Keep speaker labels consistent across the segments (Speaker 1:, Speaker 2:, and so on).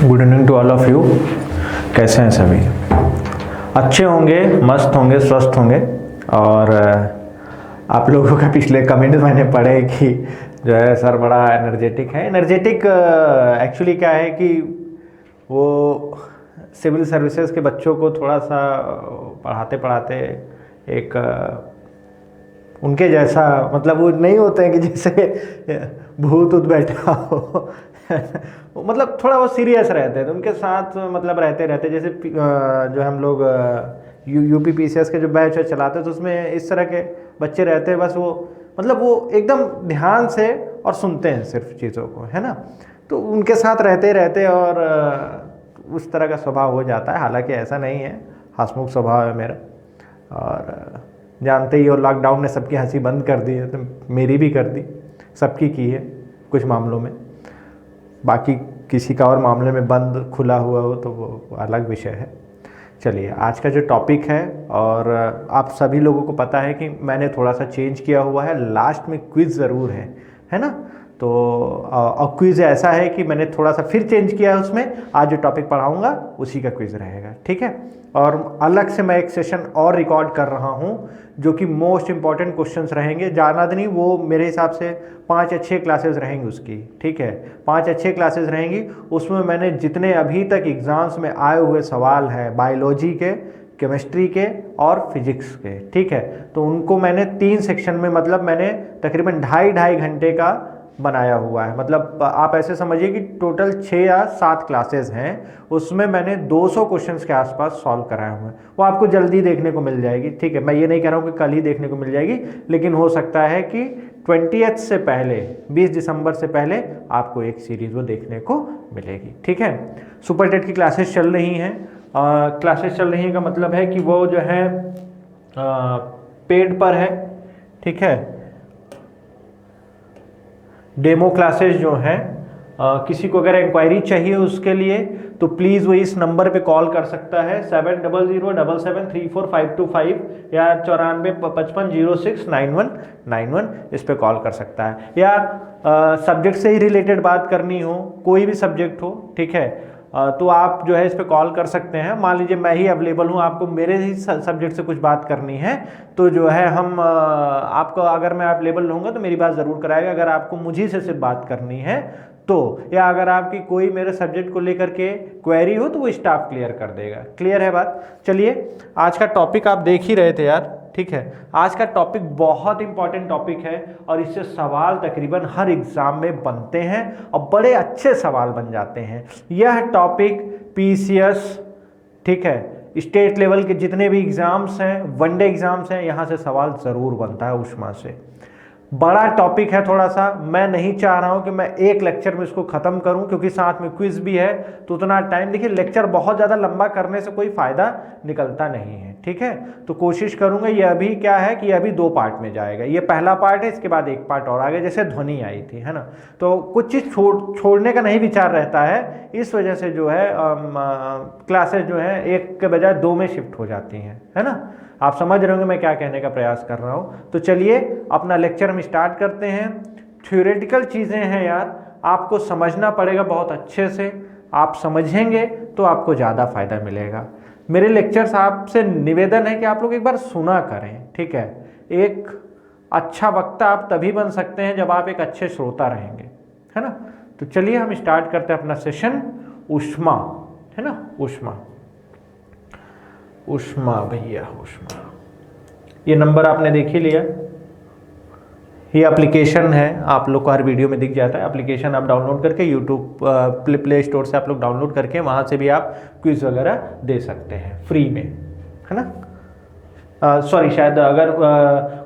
Speaker 1: Good evening to all of you. कैसे हैं सभी? अच्छे होंगे, मस्त होंगे, स्वस्थ होंगे। और आप लोगों का पिछले कमेंट मैंने पढ़े कि जो है सर बड़ा एनर्जेटिक है। एनर्जेटिक एक्चुअली क्या है कि वो सिविल सर्विसेज के बच्चों को थोड़ा सा पढ़ाते पढ़ाते एक उनके जैसा, मतलब वो नहीं होते हैं कि जैसे भूत उत बैठा हो मतलब थोड़ा वो सीरियस रहते हैं, तो उनके साथ मतलब रहते रहते जैसे जो हम लोग यूपी पीसीएस के जो बैच चलाते हैं तो उसमें इस तरह के बच्चे रहते हैं। बस वो मतलब वो एकदम ध्यान से और सुनते हैं सिर्फ चीज़ों को, है ना। तो उनके साथ रहते रहते और उस तरह का स्वभाव हो जाता है। हालांकि ऐसा नहीं है, हंसमुख स्वभाव है मेरा। और जानते ही हो लॉकडाउन ने सबकी हंसी बंद कर दी है, तो मेरी भी कर दी, सबकी की है कुछ मामलों में। बाकी किसी का और मामले में बंद खुला हुआ हो तो वो अलग विषय है। चलिए, आज का जो टॉपिक है, और आप सभी लोगों को पता है कि मैंने थोड़ा सा चेंज किया हुआ है, लास्ट में क्विज़ ज़रूर है ना। तो और क्विज़ ऐसा है कि मैंने थोड़ा सा फिर चेंज किया है उसमें। आज जो टॉपिक पढ़ाऊँगा उसी का क्विज़ रहेगा, ठीक है। और अलग से मैं एक सेशन और रिकॉर्ड कर रहा हूँ जो कि मोस्ट इंपॉर्टेंट क्वेश्चंस रहेंगे। ज़्यादा नहीं, वो मेरे हिसाब से 5 या 6 क्लासेस रहेंगी उसकी, ठीक है। 5 या 6 क्लासेस रहेंगी। उसमें मैंने जितने अभी तक एग्ज़ाम्स में आए हुए सवाल हैं बायोलॉजी के, केमिस्ट्री के और फिजिक्स के, ठीक है, तो उनको मैंने 3 सेक्शन में, मतलब मैंने तकरीबन 2.5 घंटे का बनाया हुआ है। मतलब आप ऐसे समझिए कि टोटल 6 या 7 क्लासेस हैं, उसमें मैंने 200 क्वेश्चंस के आसपास सॉल्व कराए हुए हैं। वो आपको जल्दी देखने को मिल जाएगी, ठीक है। मैं ये नहीं कह रहा हूँ कि कल ही देखने को मिल जाएगी, लेकिन हो सकता है कि 20th से पहले, 20 दिसंबर से पहले आपको एक सीरीज वो देखने को मिलेगी, ठीक है। सुपर टेट की क्लासेस चल रही हैं। क्लासेस चल रही हैं का मतलब है कि वो जो है पेड पर है, ठीक है। डेमो क्लासेस जो हैं, किसी को अगर इंक्वायरी चाहिए उसके लिए तो प्लीज़ वो इस नंबर पे कॉल कर सकता है 7007734525 या 9455069191 इस पे कॉल कर सकता है। या सब्जेक्ट से ही रिलेटेड बात करनी हो, कोई भी सब्जेक्ट हो, ठीक है, तो आप जो है इस पे कॉल कर सकते हैं। मान लीजिए मैं ही अवेलेबल हूँ, आपको मेरे ही सब्जेक्ट से कुछ बात करनी है तो जो है हम आपको, अगर मैं अवेलेबल रहूँगा तो मेरी बात ज़रूर कराएगा। अगर आपको मुझी से सिर्फ बात करनी है तो, या अगर आपकी कोई मेरे सब्जेक्ट को लेकर के क्वेरी हो तो वो स्टाफ क्लियर कर देगा। क्लियर है बात? चलिए, आज का टॉपिक आप देख ही रहे थे यार, ठीक है। आज का टॉपिक बहुत इंपॉर्टेंट टॉपिक है और इससे सवाल तकरीबन हर एग्जाम में बनते हैं और बड़े अच्छे सवाल बन जाते हैं। यह टॉपिक पीसीएस, ठीक है, स्टेट लेवल के जितने भी एग्जाम्स हैं, वनडे एग्जाम्स हैं, यहाँ से सवाल ज़रूर बनता है उष्मा से। बड़ा टॉपिक है थोड़ा सा, मैं नहीं चाह रहा हूं कि मैं एक लेक्चर में इसको ख़त्म करूं, क्योंकि साथ में क्विज भी है तो उतना टाइम, देखिए लेक्चर बहुत ज़्यादा लंबा करने से कोई फ़ायदा निकलता नहीं है, ठीक है। तो कोशिश करूंगा, ये अभी क्या है कि ये अभी 2 पार्ट में जाएगा। ये पहला पार्ट है, इसके बाद एक पार्ट और आगे, जैसे ध्वनि आई थी, है ना। तो कुछ चीज़ छोड़ने का नहीं विचार रहता है, इस वजह से जो है क्लासेज जो है 1 के बजाय 2 में शिफ्ट हो जाती हैं, है ना। आप समझ रहे होंगे मैं क्या कहने का प्रयास कर रहा हूँ। तो चलिए अपना लेक्चर हम स्टार्ट करते हैं। थ्योरेटिकल चीज़ें हैं यार, आपको समझना पड़ेगा बहुत अच्छे से। आप समझेंगे तो आपको ज़्यादा फायदा मिलेगा। मेरे लेक्चर्स आपसे निवेदन है कि आप लोग एक बार सुना करें, ठीक है। एक अच्छा वक्ता आप तभी बन सकते हैं जब आप एक अच्छे श्रोता रहेंगे, है ना। तो चलिए हम स्टार्ट करते हैं अपना सेशन। उष्मा, है ना, उष्मा, उष्मा भैया, उष्मा। ये नंबर आपने देख ही लिया। ये एप्लीकेशन है, आप लोग को हर वीडियो में दिख जाता है। एप्लीकेशन आप डाउनलोड करके यूट्यूब प्ले स्टोर से आप लोग डाउनलोड करके वहाँ से भी आप क्विज वगैरह दे सकते हैं फ्री में, है ना। सॉरी, शायद अगर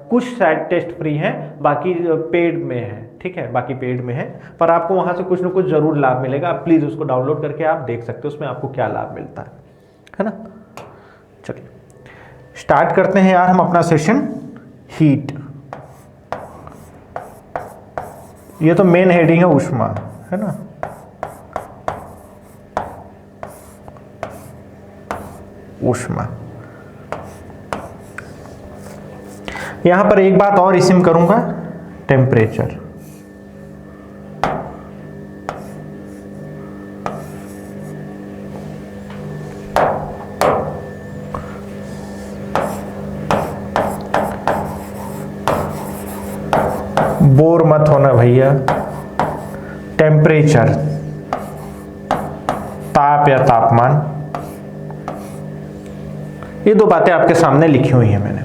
Speaker 1: कुछ शायद टेस्ट फ्री हैं, बाकी पेड में है, ठीक है, बाकी पेड में है, पर आपको वहाँ से कुछ ना कुछ ज़रूर लाभ मिलेगा। आप प्लीज़ उसको डाउनलोड करके आप देख सकते हो उसमें आपको क्या लाभ मिलता है ना। चलिए स्टार्ट करते हैं यार हम अपना सेशन। हीट, ये तो मेन हेडिंग है उष्मा, है ना। उष्मा, यहां पर एक बात और इस्म करूंगा, टेम्परेचर। बोर मत होना भैया, टेम्परेचर, ताप या तापमान, ये दो बातें आपके सामने लिखी हुई हैं मैंने,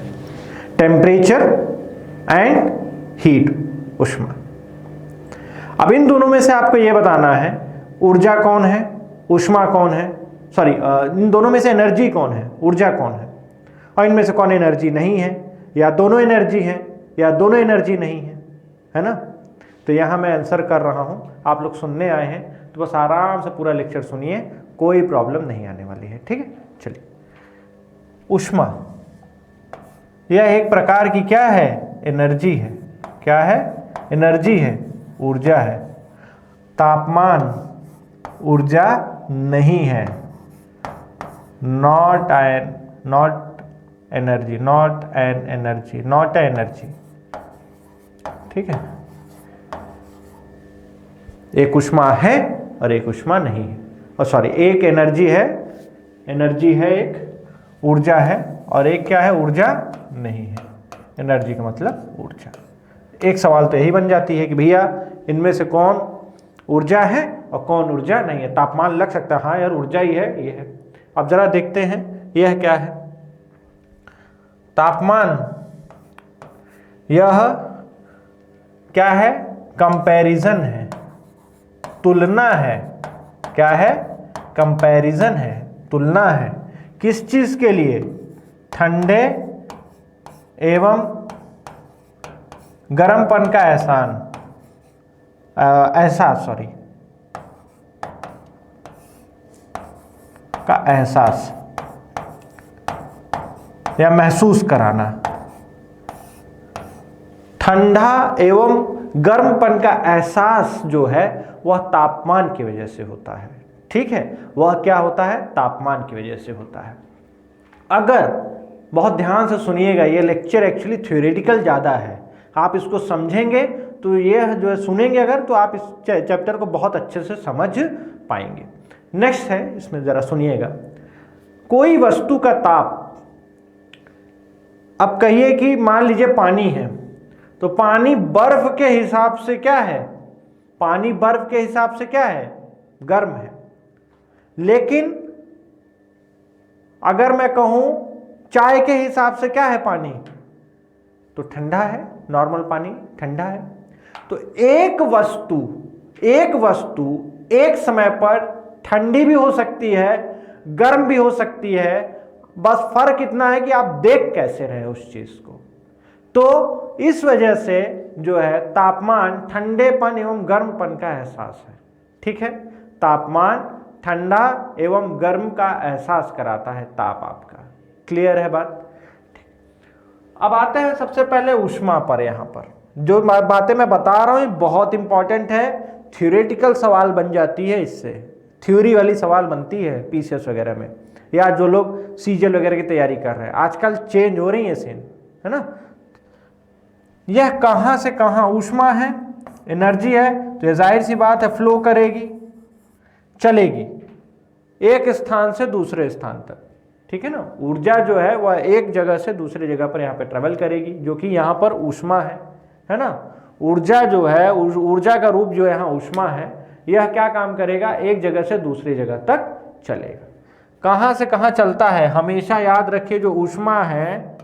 Speaker 1: टेम्परेचर एंड हीट, ऊष्मा। अब इन दोनों में से आपको ये बताना है ऊर्जा कौन है, ऊष्मा कौन है, सॉरी इन दोनों में से एनर्जी कौन है, ऊर्जा कौन है, और इनमें से कौन एनर्जी नहीं है, या दोनों एनर्जी है या दोनों एनर्जी नहीं है ना। तो यहाँ मैं आंसर कर रहा हूँ, आप लोग सुनने आए हैं तो बस आराम से पूरा लेक्चर सुनिए, कोई प्रॉब्लम नहीं आने वाली है, ठीक है। चलिए, ऊष्मा यह एक प्रकार की क्या है, एनर्जी है, क्या है, एनर्जी है, ऊर्जा है। तापमान ऊर्जा नहीं है, not energy, not an energy, not a energy, ठीक है। एक ऊष्मा है और एक ऊष्मा नहीं है, और सॉरी एक एनर्जी है एक, ऊर्जा है, और एक क्या है, ऊर्जा नहीं है। एनर्जी का मतलब ऊर्जा। एक सवाल तो यही बन जाती है कि भैया इनमें से कौन ऊर्जा है और कौन ऊर्जा नहीं है। तापमान लग सकता है, हाँ यार ऊर्जा ही है, ये है। अब जरा देखते हैं यह क्या है। तापमान यह क्या है, कंपैरिजन है, तुलना है, क्या है, कंपैरिजन है, तुलना है। किस चीज के लिए, ठंडे एवं गर्मपन का एहसास या महसूस कराना। ठंडा एवं गर्मपन का एहसास जो है वह तापमान की वजह से होता है, ठीक है। वह क्या होता है, तापमान की वजह से होता है। अगर बहुत ध्यान से सुनिएगा, ये लेक्चर एक्चुअली थ्योरेटिकल ज़्यादा है, आप इसको समझेंगे तो ये जो है सुनेंगे अगर, तो आप इस चैप्टर को बहुत अच्छे से समझ पाएंगे। नेक्स्ट है, इसमें ज़रा सुनिएगा। कोई वस्तु का ताप, अब कहिए कि मान लीजिए पानी है, तो पानी बर्फ के हिसाब से क्या है, पानी बर्फ के हिसाब से क्या है, गर्म है। लेकिन अगर मैं कहूं चाय के हिसाब से क्या है पानी, तो ठंडा है, नॉर्मल पानी ठंडा है। तो एक वस्तु एक समय पर ठंडी भी हो सकती है, गर्म भी हो सकती है, बस फर्क इतना है कि आप देख कैसे रहे उस चीज को। तो इस वजह से जो है तापमान ठंडेपन एवं गर्मपन का एहसास है, ठीक है। तापमान ठंडा एवं गर्म का एहसास कराता है, ताप आपका। क्लियर है बात। अब आते हैं सबसे पहले ऊष्मा पर। यहाँ पर जो बातें मैं बता रहा हूँ बहुत इंपॉर्टेंट है, थ्योरेटिकल सवाल बन जाती है, इससे थ्योरी वाली सवाल बनती है पीसीएस वगैरह में, या जो लोग सीजीएल वगैरह की तैयारी कर रहे हैं। आजकल चेंज हो रही है सीन, है ना। यह कहाँ से कहाँ, ऊष्मा है, एनर्जी है, तो ये जाहिर सी बात है फ्लो करेगी, चलेगी एक स्थान से दूसरे स्थान तक, ठीक है ना। ऊर्जा जो है वह एक जगह से दूसरी जगह पर यहाँ पे ट्रेवल करेगी, जो कि यहाँ पर ऊष्मा है ना। ऊर्जा जो है, ऊर्जा का रूप जो यहाँ ऊष्मा है, यह क्या काम करेगा, एक जगह से दूसरी जगह तक चलेगा। कहाँ से कहाँ चलता है, हमेशा याद रखिए जो ऊष्मा है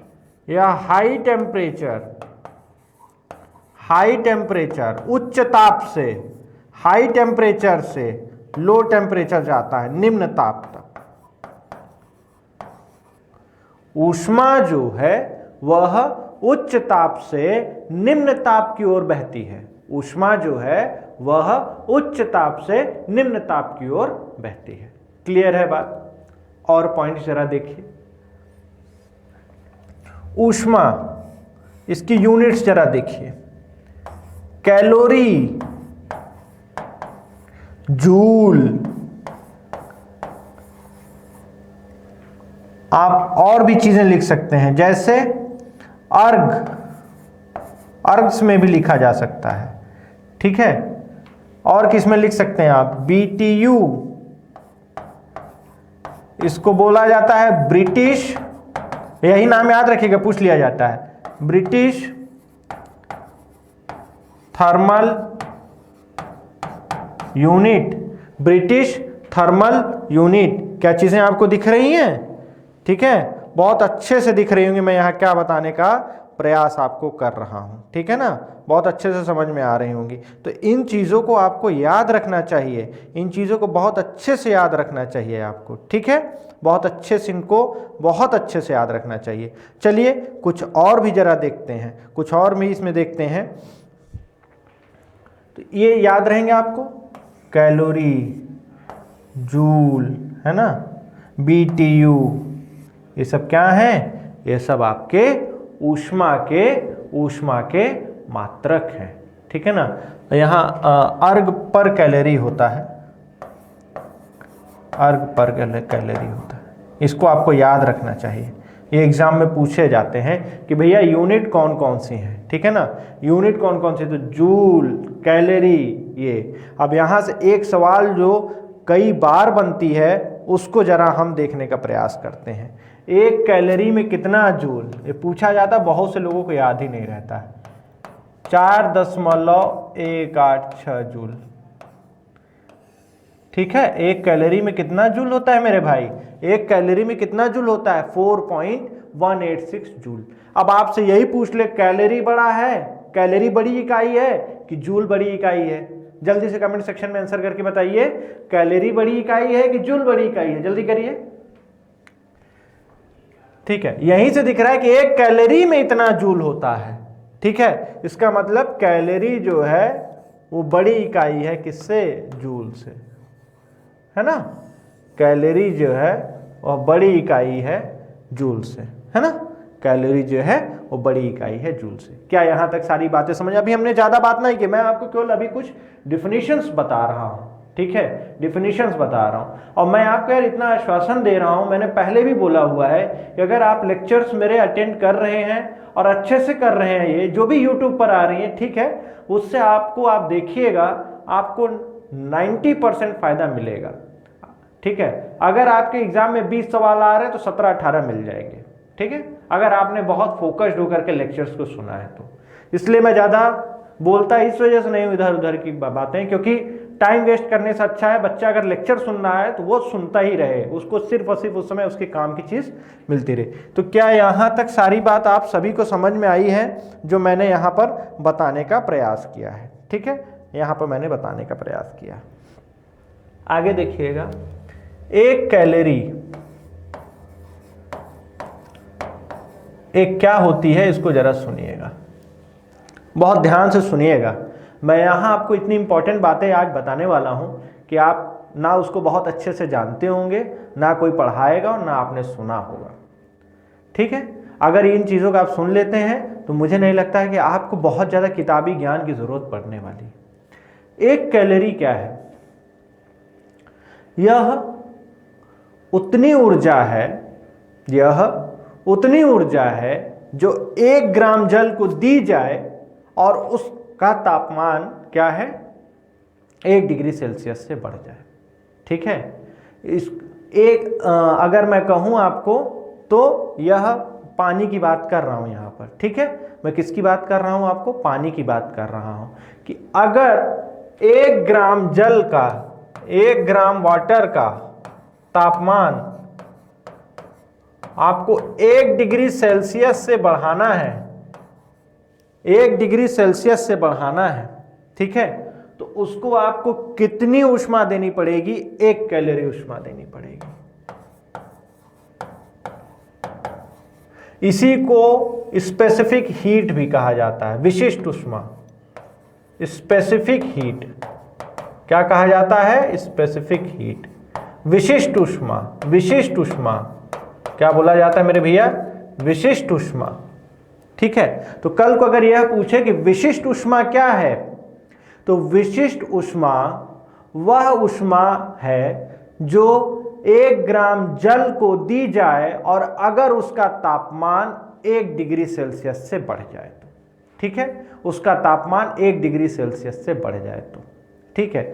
Speaker 1: यह हाई टेम्परेचर उच्च ताप से, हाई टेम्परेचर से लो टेम्परेचर जाता है, निम्न ताप तक। ऊष्मा जो है वह उच्च ताप से निम्न ताप की ओर बहती है। ऊष्मा जो है वह उच्च ताप से निम्न ताप की ओर बहती है। क्लियर है बात। और पॉइंट जरा देखिए, ऊष्मा, इसकी यूनिट्स जरा देखिए, कैलोरी, जूल। आप और भी चीजें लिख सकते हैं, जैसे अर्ग्स में भी लिखा जा सकता है, ठीक है। और किस में लिख सकते हैं आप, BTU, इसको बोला जाता है ब्रिटिश, यही नाम याद रखिएगा, पूछ लिया जाता है, British thermal unit, British thermal unit. क्या चीजें आपको दिख रही हैं? ठीक है, बहुत अच्छे से दिख रही होंगी। मैं यहाँ क्या बताने का प्रयास आपको कर रहा हूँ, ठीक है ना, बहुत अच्छे से समझ में आ रही होंगी। तो इन चीज़ों को आपको याद रखना चाहिए, इन चीज़ों को बहुत अच्छे से याद रखना चाहिए आपको, ठीक है, बहुत अच्छे से, इनको बहुत अच्छे से याद रखना चाहिए। चलिए कुछ और भी जरा देखते हैं, कुछ और भी इसमें देखते हैं। तो ये याद रहेंगे आपको, कैलोरी, जूल, है ना, BTU, ये सब क्या है? ये सब आपके ऊष्मा के मात्रक हैं, ठीक है ना। तो यहाँ अर्ग पर कैलोरी होता है, अर्ग पर कैलोरी होता है, इसको आपको याद रखना चाहिए। ये एग्जाम में पूछे जाते हैं कि भैया यूनिट कौन कौन सी हैं, ठीक है ना, यूनिट कौन कौन सी, तो जूल, कैलोरी, ये। अब यहाँ से एक सवाल जो कई बार बनती है उसको जरा हम देखने का प्रयास करते हैं। एक कैलोरी में कितना जूल, ये पूछा जाता, बहुत से लोगों को याद ही नहीं रहता है। 4.186 जूल, ठीक है। एक कैलोरी में कितना जूल होता है मेरे भाई? एक कैलोरी में कितना जूल होता है? 4.186 जूल। अब आपसे यही पूछ ले, कैलोरी बड़ा है, कैलोरी बड़ी इकाई है कि जूल बड़ी इकाई है? जल्दी से कमेंट सेक्शन में आंसर करके बताइए, कैलोरी बड़ी इकाई है कि जूल बड़ी इकाई है? जल्दी करिए। ठीक है, यहीं से दिख रहा है कि एक कैलोरी में इतना जूल होता है, ठीक है। इसका मतलब कैलोरी जो है वो बड़ी इकाई है, किससे? जूल से, है ना। कैलोरी जो है वह बड़ी इकाई है जूल से, है ना। कैलोरी जो है वो बड़ी इकाई है जूल से। क्या यहां तक सारी बातें समझ? अभी हमने ज्यादा बात नहीं की, मैं आपको केवल अभी कुछ डिफिनीशंस बता रहा हूं, ठीक है, डिफिनीशंस बता रहा हूं। और मैं आपको यार इतना आश्वासन दे रहा हूं, मैंने पहले भी बोला हुआ है कि अगर आप लेक्चर्स मेरे अटेंड कर रहे हैं और अच्छे से कर रहे हैं, ये जो भी यूट्यूब पर आ रही है, ठीक है, उससे आपको, आप देखिएगा, आपको 90% फायदा मिलेगा, ठीक है। अगर आपके एग्जाम में 20 सवाल आ रहे हैं तो 17-18 मिल जाएंगे, ठीक है, अगर आपने बहुत फोकस्ड होकर के लेक्चर्स को सुना है तो। इसलिए मैं ज़्यादा बोलता इस वजह से नहीं इधर उधर की बातें, क्योंकि टाइम वेस्ट करने से अच्छा है बच्चा अगर लेक्चर सुनना है तो वो सुनता ही रहे, उसको सिर्फ और सिर्फ उस समय उसके काम की चीज़ मिलती रहे। तो क्या यहाँ तक सारी बात आप सभी को समझ में आई है जो मैंने यहाँ पर बताने का प्रयास किया है? ठीक है, यहाँ पर मैंने बताने का प्रयास किया। आगे देखिएगा, एक कैलोरी एक क्या होती है, इसको जरा सुनिएगा, बहुत ध्यान से सुनिएगा। मैं यहाँ आपको इतनी इंपॉर्टेंट बातें आज बताने वाला हूँ कि आप ना उसको बहुत अच्छे से जानते होंगे, ना कोई पढ़ाएगा और ना आपने सुना होगा, ठीक है। अगर इन चीज़ों को आप सुन लेते हैं तो मुझे नहीं लगता है कि आपको बहुत ज़्यादा किताबी ज्ञान की ज़रूरत पड़ने वाली। एक कैलोरी क्या है? यह उतनी ऊर्जा है, यह उतनी ऊर्जा है जो 1 ग्राम जल को दी जाए और उसका तापमान क्या है? 1 डिग्री सेल्सियस से बढ़ जाए, ठीक है। इस एक अगर मैं कहूँ आपको तो यह पानी की बात कर रहा हूँ यहाँ पर, ठीक है। मैं किसकी बात कर रहा हूँ? आपको पानी की बात कर रहा हूँ कि अगर 1 ग्राम जल का, 1 ग्राम वाटर का तापमान आपको 1 डिग्री सेल्सियस से बढ़ाना है, 1 डिग्री सेल्सियस से बढ़ाना है, ठीक है, तो उसको आपको कितनी ऊष्मा देनी पड़ेगी? 1 कैलोरी ऊष्मा देनी पड़ेगी। इसी को स्पेसिफिक हीट भी कहा जाता है, विशिष्ट ऊष्मा, स्पेसिफिक हीट। क्या कहा जाता है? स्पेसिफिक हीट, विशिष्ट ऊष्मा। विशिष्ट ऊष्मा क्या बोला जाता है मेरे भैया? विशिष्ट ऊष्मा, ठीक है। तो कल को अगर यह पूछे कि विशिष्ट ऊष्मा क्या है, तो विशिष्ट ऊष्मा वह ऊष्मा है जो 1 ग्राम जल को दी जाए और अगर उसका तापमान 1 डिग्री सेल्सियस से बढ़ जाए तो, ठीक है, उसका तापमान 1 डिग्री सेल्सियस से बढ़ जाए तो, ठीक है।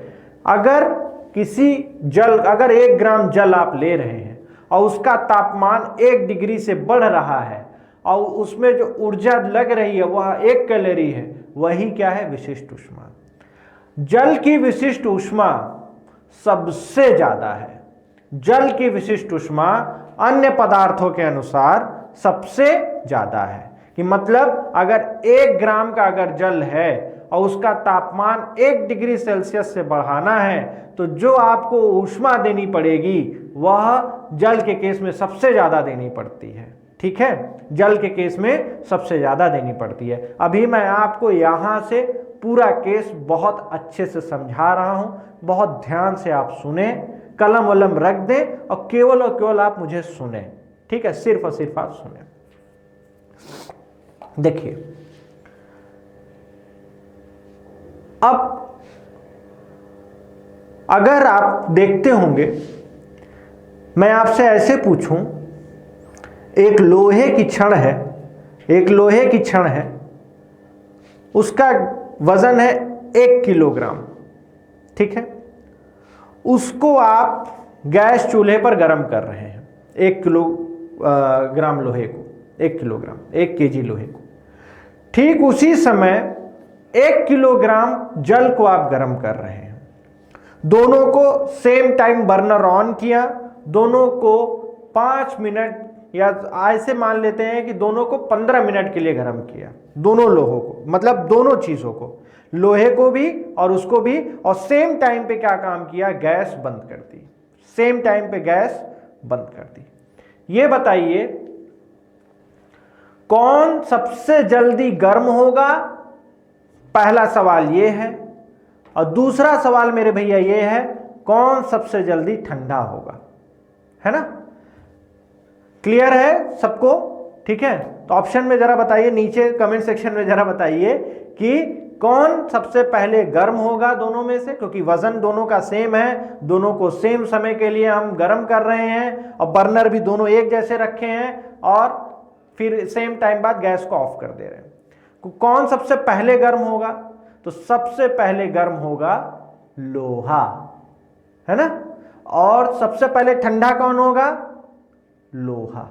Speaker 1: अगर किसी जल, अगर 1 ग्राम जल आप ले रहे हैं और उसका तापमान 1 डिग्री से बढ़ रहा है और उसमें जो ऊर्जा लग रही है वह 1 कैलोरी है, वही क्या है, विशिष्ट ऊष्मा। जल की विशिष्ट ऊष्मा सबसे ज्यादा है। जल की विशिष्ट ऊष्मा अन्य पदार्थों के अनुसार सबसे ज्यादा है। कि मतलब अगर 1 ग्राम का अगर जल है और उसका तापमान 1 डिग्री सेल्सियस से बढ़ाना है, तो जो आपको ऊष्मा देनी पड़ेगी वह जल के केस में सबसे ज्यादा देनी पड़ती है। ठीक है, जल के केस में सबसे ज्यादा देनी पड़ती है। अभी मैं आपको यहां से पूरा केस बहुत अच्छे से समझा रहा हूं, बहुत ध्यान से आप सुने, कलम वलम रख दें और केवल आप मुझे सुने। ठीक है, सिर्फ और सिर्फ आप सुने। देखिए, अब अगर आप देखते होंगे, मैं आपसे ऐसे पूछूं, एक लोहे की छड़ है, एक लोहे की छड़ है, उसका वजन है 1 किलोग्राम। ठीक है, उसको आप गैस चूल्हे पर गर्म कर रहे हैं, 1 किलोग्राम लोहे को, 1 किलोग्राम, 1 केजी लोहे को। ठीक उसी समय 1 किलोग्राम जल को आप गर्म कर रहे हैं। दोनों को सेम टाइम बर्नर ऑन किया, दोनों को 5 मिनट या ऐसे मान लेते हैं कि दोनों को 15 मिनट के लिए गर्म किया। दोनों लोहों को, मतलब दोनों चीजों को, लोहे को भी और उसको भी, और सेम टाइम पे क्या काम किया, गैस बंद कर दी। सेम टाइम पे गैस बंद कर दी। ये बताइए कौन सबसे जल्दी गर्म होगा? पहला सवाल ये है। और दूसरा सवाल मेरे भैया ये है, कौन सबसे जल्दी ठंडा होगा? है ना? क्लियर है सबको? ठीक है, तो ऑप्शन में जरा बताइए, नीचे कमेंट सेक्शन में जरा बताइए कि कौन सबसे पहले गर्म होगा दोनों में से, क्योंकि वजन दोनों का सेम है, दोनों को सेम समय के लिए हम गर्म कर रहे हैं और बर्नर भी दोनों एक जैसे रखे हैं, और फिर सेम टाइम बाद गैस को ऑफ कर दे रहे हैं। कौन सबसे पहले गर्म होगा? तो सबसे पहले गर्म होगा लोहा, है ना? और सबसे पहले ठंडा कौन होगा? लोहा।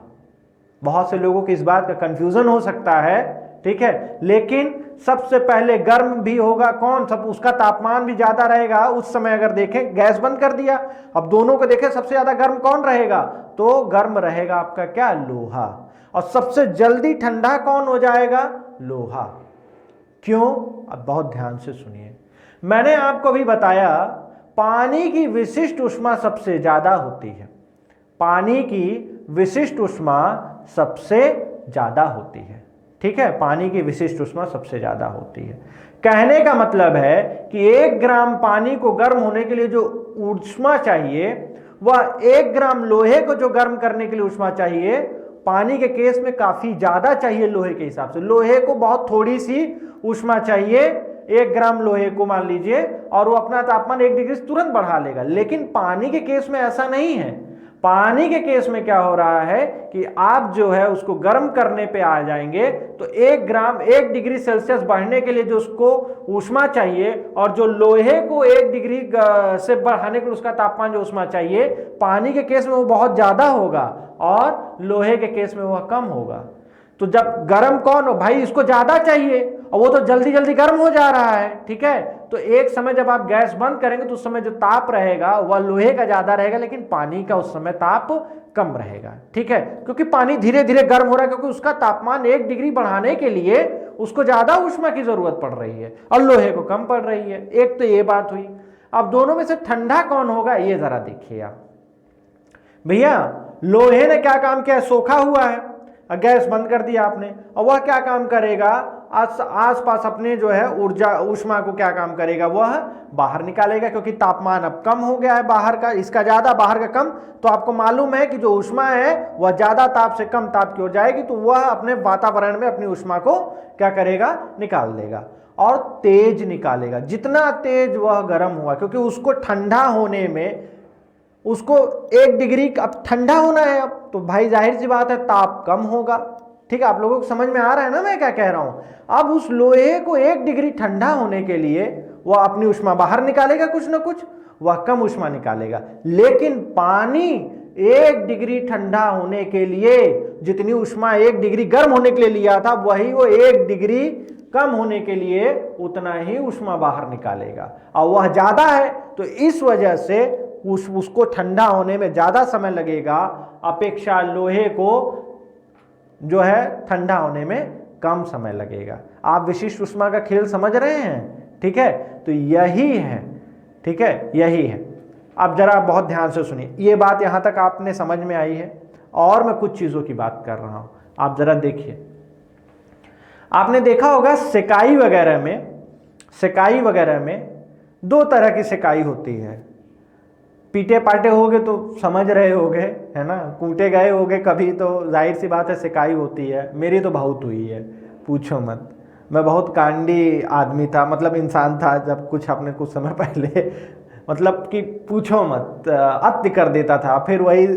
Speaker 1: बहुत से लोगों को इस बात का कंफ्यूजन हो सकता है, ठीक है, लेकिन सबसे पहले गर्म भी होगा कौन? सब उसका तापमान भी ज्यादा रहेगा उस समय। अगर देखें, गैस बंद कर दिया, अब दोनों को देखें, सबसे ज्यादा गर्म कौन रहेगा? तो गर्म रहेगा आपका क्या? लोहा। और सबसे जल्दी ठंडा कौन हो जाएगा? लोहा। क्यों? अब बहुत ध्यान से सुनिए। मैंने आपको भी बताया, पानी की विशिष्ट ऊष्मा सबसे ज्यादा होती है। पानी की विशिष्ट ऊष्मा सबसे ज्यादा होती है। ठीक है, पानी की विशिष्ट ऊष्मा सबसे ज्यादा होती है। कहने का मतलब है कि 1 ग्राम पानी को गर्म होने के लिए जो ऊष्मा चाहिए, वह 1 ग्राम लोहे को जो गर्म करने के लिए ऊष्मा चाहिए, पानी के केस में काफी ज्यादा चाहिए लोहे के हिसाब से। लोहे को बहुत थोड़ी सी ऊष्मा चाहिए, 1 ग्राम लोहे को मान लीजिए, और वो अपना तापमान 1 डिग्री से तुरंत बढ़ा लेगा। लेकिन पानी के केस में ऐसा नहीं है। पानी के केस में क्या हो रहा है कि आप जो है उसको गर्म करने पे आ जाएंगे, तो 1 ग्राम 1 डिग्री सेल्सियस बढ़ने के लिए जो उसको ऊष्मा चाहिए, और जो लोहे को 1 डिग्री से बढ़ाने के लिए उसका तापमान जो ऊष्मा चाहिए, पानी के केस में वो बहुत ज्यादा होगा और लोहे के केस में वह कम होगा। तो जब गर्म कौन हो भाई? इसको ज्यादा चाहिए और वो तो जल्दी जल्दी गर्म हो जा रहा है। ठीक है, तो एक समय जब आप गैस बंद करेंगे तो उस समय जो ताप रहेगा वह लोहे का ज्यादा रहेगा, लेकिन पानी का उस समय ताप कम रहेगा। ठीक है, क्योंकि पानी धीरे धीरे गर्म हो रहा है, क्योंकि उसका तापमान 1 डिग्री बढ़ाने के लिए उसको ज्यादा ऊष्मा की जरूरत पड़ रही है और लोहे को कम पड़ रही है। एक तो ये बात हुई। अब दोनों में से ठंडा कौन होगा, ये जरा देखिए आप भैया। लोहे ने क्या काम किया? सोखा हुआ है, गैस बंद कर दिया आपने, और वह क्या काम करेगा? आस पास अपने जो है ऊर्जा ऊष्मा को क्या काम करेगा? वह बाहर निकालेगा, क्योंकि तापमान अब कम हो गया है बाहर का, इसका ज्यादा बाहर का कम। तो आपको मालूम है कि जो ऊष्मा है वह ज्यादा ताप से कम ताप की ओर जाएगी, तो वह अपने वातावरण में अपनी ऊष्मा को क्या करेगा? निकाल देगा, और तेज निकालेगा। जितना तेज वह गर्म हुआ, क्योंकि उसको ठंडा होने में, उसको 1 डिग्री अब ठंडा होना है, अब तो भाई जाहिर सी बात है ताप कम होगा। ठीक है, आप लोगों को समझ में आ रहा है ना मैं क्या कह रहा हूं? अब उस लोहे को 1 डिग्री ठंडा होने के लिए वह अपनी ऊष्मा बाहर निकालेगा, कुछ ना कुछ वह कम ऊष्मा निकालेगा। लेकिन पानी 1 डिग्री ठंडा होने के लिए जितनी ऊष्मा 1 डिग्री गर्म होने के लिए लिया था वही वो 1 डिग्री कम होने के लिए उतना ही ऊष्मा बाहर निकालेगा, और वह ज्यादा है तो इस वजह से उसको ठंडा होने में ज्यादा समय लगेगा, अपेक्षा लोहे को जो है ठंडा होने में कम समय लगेगा। आप विशिष्ट ऊष्मा का खेल समझ रहे हैं, ठीक है। तो यही है, ठीक है, यही है। अब जरा बहुत ध्यान से सुनिए, ये बात यहां तक आपने समझ में आई है, और मैं कुछ चीजों की बात कर रहा हूं, आप जरा देखिए। आपने देखा होगा सेकाई वगैरह में 2 तरह की सेकाई होती है। पीटे पाटे होगे तो समझ रहे होगे, है ना, कूटे गए होगे कभी तो जाहिर सी बात है सेकाई होती है। मेरी तो बहुत हुई है, पूछो मत। मैं बहुत कांडी आदमी था, मतलब इंसान था, जब कुछ समय पहले मतलब कि पूछो मत, अति कर देता था। फिर वही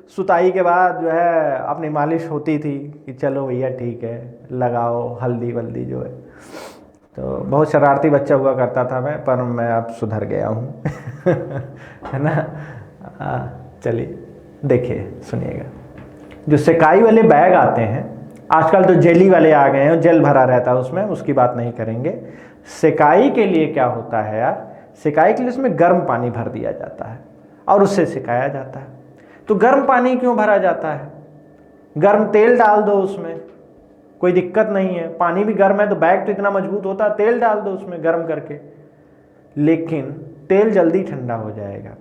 Speaker 1: सुताई के बाद जो है अपनी मालिश होती थी कि चलो भैया ठीक है, लगाओ हल्दी वल्दी जो है। तो बहुत शरारती बच्चा हुआ करता था मैं, पर मैं अब सुधर गया हूँ है ना। चलिए देखिए, सुनिएगा। जो सेकाई वाले बैग आते हैं, आजकल तो जेली वाले आ गए हैं, जेल भरा रहता है उसमें, उसकी बात नहीं करेंगे। सेकाई के लिए क्या होता है यार, सेकाई के लिए उसमें गर्म पानी भर दिया जाता है और उससे सिकाया जाता है। तो गर्म पानी क्यों भरा जाता है? गर्म तेल डाल दो उसमें, कोई दिक्कत नहीं है। पानी भी गर्म है तो बैग तो इतना मजबूत होता है, तेल डाल दो उसमें गर्म करके, लेकिन तेल जल्दी ठंडा हो जाएगा।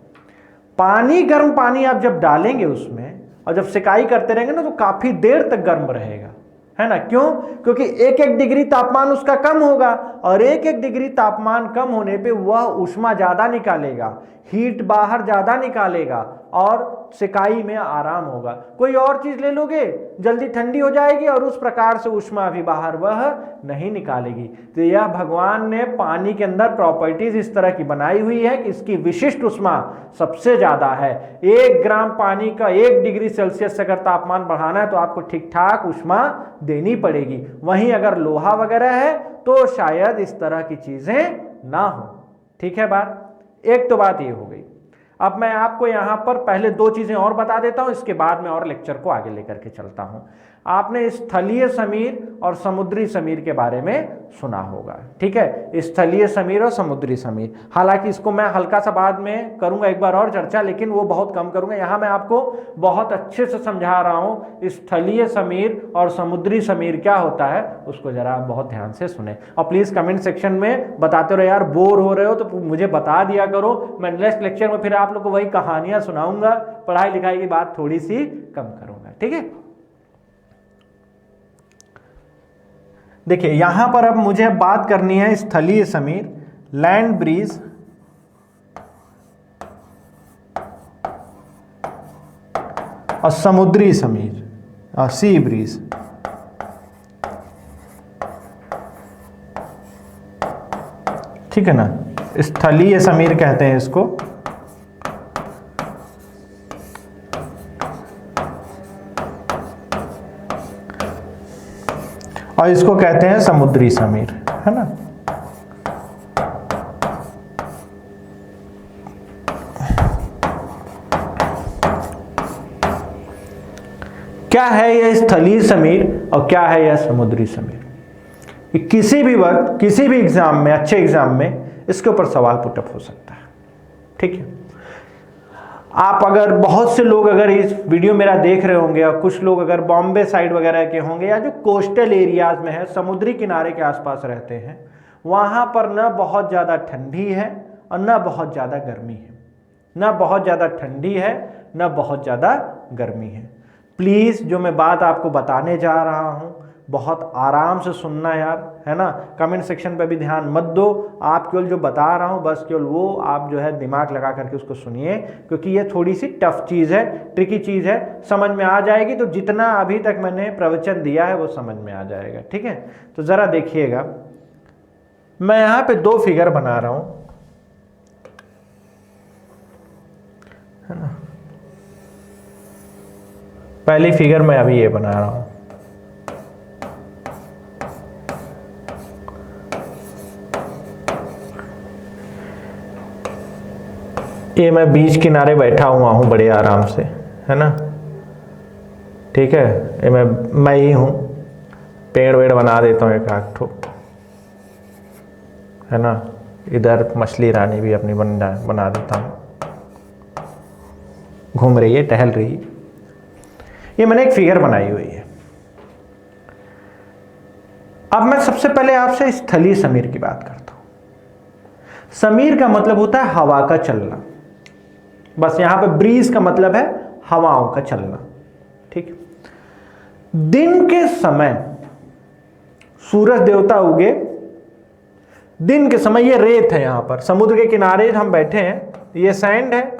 Speaker 1: गर्म पानी आप जब डालेंगे उसमें और जब सिकाई करते रहेंगे ना तो काफी देर तक गर्म रहेगा, है ना। क्यों? क्योंकि 1-1 डिग्री तापमान उसका कम होगा, और 1-1 डिग्री तापमान कम होने पे वह ऊष्मा ज्यादा निकालेगा, हीट बाहर ज्यादा निकालेगा और सिकाई में आराम होगा। कोई और चीज ले लोगे जल्दी ठंडी हो जाएगी और उस प्रकार से ऊष्मा भी बाहर वह नहीं निकालेगी। तो यह भगवान ने पानी के अंदर प्रॉपर्टीज इस तरह की बनाई हुई है कि इसकी विशिष्ट ऊष्मा सबसे ज्यादा है। 1 ग्राम पानी का 1 डिग्री सेल्सियस से अगर तापमान बढ़ाना है तो आपको ठीक ठाक ऊष्मा देनी पड़ेगी। वहीं अगर लोहा वगैरह है तो शायद इस तरह की चीजें ना हो। ठीक है बात, एक तो बात ये हो गई। अब मैं आपको यहां पर पहले 2 चीजें और बता देता हूं, इसके बाद मैं और लेक्चर को आगे लेकर के चलता हूं। आपने स्थलीय समीर और समुद्री समीर के बारे में सुना होगा, ठीक है, स्थलीय समीर और समुद्री समीर। हालांकि इसको मैं हल्का सा बाद में करूंगा एक बार और चर्चा, लेकिन वो बहुत कम करूंगा। यहां मैं आपको बहुत अच्छे से समझा रहा हूं स्थलीय समीर और समुद्री समीर क्या होता है, उसको जरा आप बहुत ध्यान से सुने। और प्लीज कमेंट सेक्शन में बताते रहो यार, बोर हो रहे हो तो मुझे बता दिया करो। मैं नेक्स्ट लेक्चर में फिर आप लोग को वही कहानियां सुनाऊंगा, पढ़ाई लिखाई की बात थोड़ी सी कम करूंगा, ठीक है। देखिए यहां पर अब मुझे बात करनी है स्थलीय समीर, लैंड ब्रीज, और समुद्री समीर, सी ब्रीज। ठीक है ना, स्थलीय समीर कहते हैं इसको, और इसको कहते हैं समुद्री समीर, है ना। क्या है यह स्थलीय समीर और क्या है यह समुद्री समीर? किसी भी वक्त किसी भी एग्जाम में, अच्छे एग्जाम में इसके ऊपर सवाल पुटअप हो सकता है, ठीक है। आप अगर बहुत से लोग अगर इस वीडियो मेरा देख रहे होंगे और कुछ लोग अगर बॉम्बे साइड वगैरह के होंगे या जो कोस्टल एरियाज में है, समुद्री किनारे के आसपास रहते हैं, वहां पर न बहुत ज़्यादा ठंडी है और न बहुत ज़्यादा गर्मी है, न बहुत ज़्यादा ठंडी है न बहुत ज़्यादा गर्मी है। प्लीज़ जो मैं बात आपको बताने जा रहा हूँ बहुत आराम से सुनना यार, है ना। कमेंट सेक्शन पे भी ध्यान मत दो, आप केवल जो बता रहा हूँ बस केवल वो आप जो है दिमाग लगा करके उसको सुनिए, क्योंकि ये थोड़ी सी टफ चीज़ है, ट्रिकी चीज़ है। समझ में आ जाएगी तो जितना अभी तक मैंने प्रवचन दिया है वो समझ में आ जाएगा, ठीक है। तो ज़रा देखिएगा, मैं यहाँ पे 2 फिगर बना रहा हूँ, है ना। पहली फिगर मैं अभी ये बना रहा हूँ, ये मैं बीच किनारे बैठा हुआ हूँ बड़े आराम से, है ना। ठीक है, ये मैं ही हूँ, पेड़ वेड़ बना देता हूँ एक आध ठो, है ना। इधर मछली रानी भी अपनी बना देता हूँ, घूम रही है, टहल रही है। ये मैंने एक फिगर बनाई हुई है। अब मैं सबसे पहले आपसे स्थलीय समीर की बात करता हूं। समीर का मतलब होता है हवा का चलना, बस यहां पे ब्रीज का मतलब है हवाओं का चलना, ठीक। दिन के समय सूरज देवता उगे, दिन के समय ये रेत है, यहां पर समुद्र के किनारे हम बैठे हैं, ये सैंड है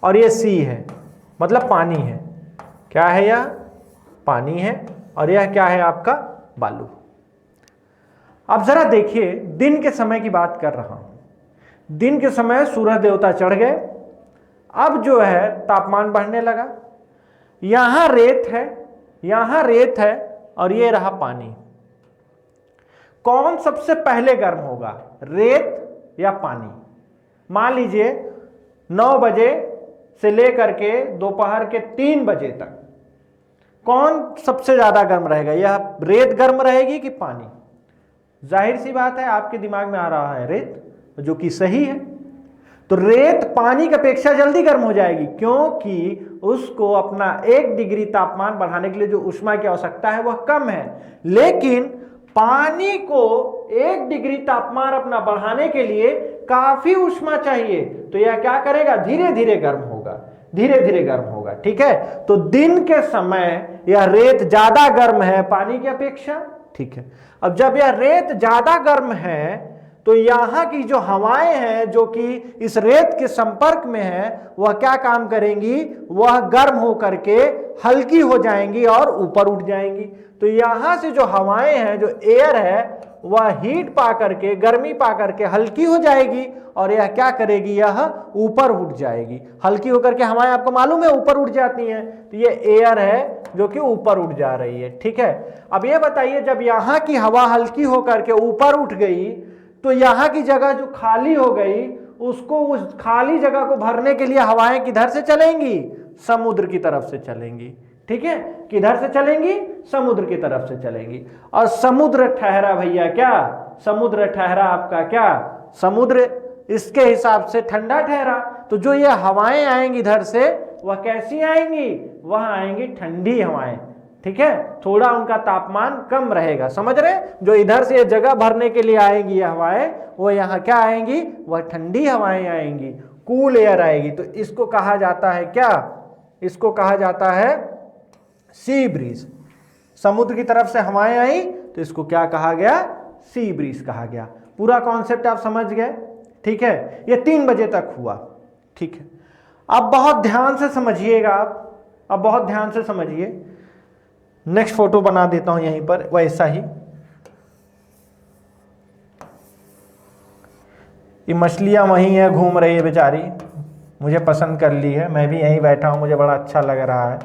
Speaker 1: और ये सी है, मतलब पानी है। क्या है यह? पानी है। और यह क्या है? आपका बालू। अब जरा देखिए, दिन के समय की बात कर रहा हूं। दिन के समय सूरज देवता चढ़ गए, अब जो है तापमान बढ़ने लगा। यहां रेत है, यहां रेत है और ये रहा पानी। कौन सबसे पहले गर्म होगा, रेत या पानी? मान लीजिए 9 बजे से लेकर के दोपहर के 3 बजे तक कौन सबसे ज्यादा गर्म रहेगा? यह रेत गर्म रहेगी कि पानी? जाहिर सी बात है आपके दिमाग में आ रहा है रेत, जो कि सही है। तो रेत पानी की अपेक्षा जल्दी गर्म हो जाएगी, क्योंकि उसको अपना 1 डिग्री तापमान बढ़ाने के लिए जो ऊष्मा की आवश्यकता है वह कम है। लेकिन पानी को 1 डिग्री तापमान अपना बढ़ाने के लिए काफी ऊष्मा चाहिए, तो यह क्या करेगा? धीरे धीरे गर्म होगा, धीरे धीरे गर्म होगा, ठीक है। तो दिन के समय यह रेत ज्यादा गर्म है पानी की अपेक्षा, ठीक है। अब जब यह रेत ज्यादा गर्म है तो यहां की जो हवाएं हैं जो कि इस रेत के संपर्क में है, वह क्या काम करेंगी? वह गर्म होकर के हल्की हो जाएंगी और ऊपर उठ जाएंगी। तो यहां से जो हवाएं हैं, जो एयर है, वह हीट पा करके, गर्मी पा करके हल्की हो जाएगी और यह क्या करेगी? यह ऊपर उठ जाएगी। हल्की होकर के हवाएं आपको मालूम है ऊपर उठ जाती हैं, तो ये एयर है जो कि ऊपर उठ जा रही है, ठीक है। अब ये बताइए, जब यहां की हवा हल्की होकर के ऊपर उठ गई तो यहां की जगह जो खाली हो गई, उसको, उस खाली जगह को भरने के लिए हवाएं किधर से चलेंगी? समुद्र की तरफ से चलेंगी, ठीक है। किधर से चलेंगी? समुद्र की तरफ से चलेंगी। और समुद्र ठहरा भैया क्या? समुद्र ठहरा आपका क्या? समुद्र इसके हिसाब से ठंडा ठहरा। तो जो ये हवाएं आएंगी इधर से, वह कैसी आएंगी? वह आएंगी ठंडी हवाएं, ठीक है। थोड़ा उनका तापमान कम रहेगा, समझ रहे? जो इधर से जगह भरने के लिए आएंगी ये हवाएं, वो यहाँ क्या आएंगी? वह ठंडी हवाएं आएंगी, कूल एयर आएगी। तो इसको कहा जाता है क्या? इसको कहा जाता है सी ब्रीज। समुद्र की तरफ से हवाएं आई तो इसको क्या कहा गया? सी ब्रीज कहा गया। पूरा कॉन्सेप्ट आप समझ गए, ठीक है। ये 3 बजे तक हुआ, ठीक है। अब बहुत ध्यान से समझिएगा आप, अब बहुत ध्यान से समझिए। नेक्स्ट फोटो बना देता हूं यहीं पर वैसा ही। ये मछलियां वहीं है, घूम रही है बेचारी, मुझे पसंद कर ली है, मैं भी यहीं बैठा हूं, मुझे बड़ा अच्छा लग रहा है।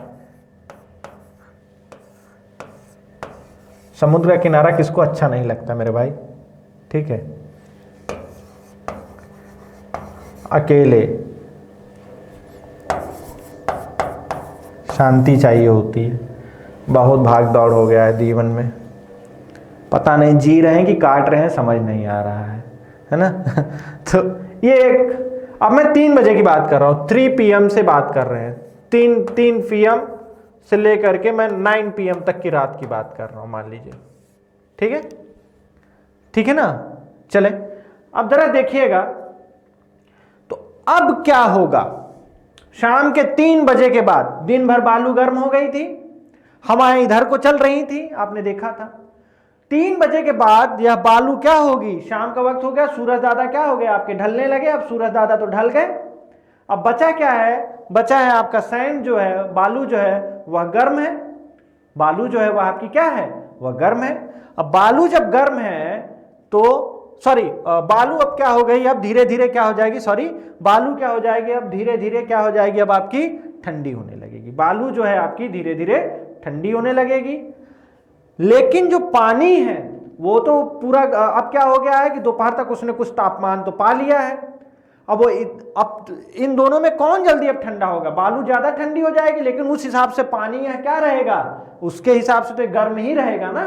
Speaker 1: समुद्र का किनारा किसको अच्छा नहीं लगता मेरे भाई, ठीक है। अकेले शांति चाहिए होती है, बहुत भाग दौड़ हो गया है जीवन में, पता नहीं जी रहे हैं कि काट रहे हैं, समझ नहीं आ रहा है ना। तो ये एक, अब मैं 3 बजे की बात कर रहा हूँ, 3 PM से बात कर रहे हैं, 3 PM से लेकर के मैं 9 PM तक की रात की बात कर रहा हूँ, मान लीजिए, ठीक है, ठीक है ना। चले अब जरा देखिएगा, तो अब क्या होगा? शाम के 3 बजे के बाद दिन भर बालू गर्म हो गई थी, हवाएं इधर को चल रही थी, आपने देखा था। 3 बजे के बाद यह बालू क्या होगी? शाम का वक्त हो गया, सूरज दादा क्या हो गए? आपके ढलने लगे। अब सूरज दादा तो ढल गए, अब बचा क्या है? बचा है आपका सैंड जो है, बालू जो है वह गर्म है। बालू जो है वह आपकी क्या है? वह गर्म है। अब बालू जब गर्म है तो बालू अब क्या हो गई? अब धीरे धीरे क्या हो जाएगी? बालू क्या हो जाएगी? अब धीरे धीरे क्या हो जाएगी? अब आपकी ठंडी होने लगेगी। बालू जो है आपकी धीरे धीरे ठंडी होने लगेगी। लेकिन जो पानी है वो तो पूरा अब क्या हो गया है कि दोपहर तक उसने कुछ तापमान तो पा लिया है। अब वो अब इन दोनों में कौन जल्दी अब ठंडा होगा? बालू ज्यादा ठंडी हो जाएगी, लेकिन उस हिसाब से पानी यह क्या रहेगा, उसके हिसाब से तो गर्म ही रहेगा ना।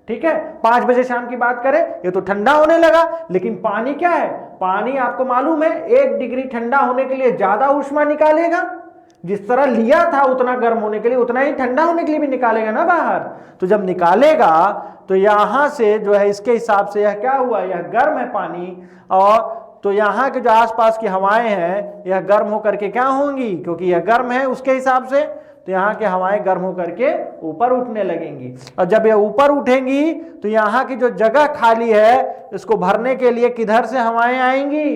Speaker 1: ठीक है, 5 बजे शाम की बात करें, ये तो ठंडा होने लगा, लेकिन पानी क्या है, पानी आपको मालूम है 1 डिग्री ठंडा होने के लिए ज्यादा ऊष्मा निकालेगा, जिस तरह लिया था उतना गर्म होने के लिए उतना ही ठंडा होने के लिए भी निकालेगा ना बाहर। तो जब निकालेगा तो यहां से जो है इसके हिसाब से यह क्या हुआ, यह गर्म है पानी, और तो यहाँ के जो आसपास की हवाएं हैं यह गर्म होकर के क्या होंगी, क्योंकि यह गर्म है उसके हिसाब से, तो यहाँ की हवाएं गर्म होकर के ऊपर उठने लगेंगी। और जब ये ऊपर उठेंगी तो यहाँ की जो जगह खाली है इसको भरने के लिए किधर से हवाएं आएंगी,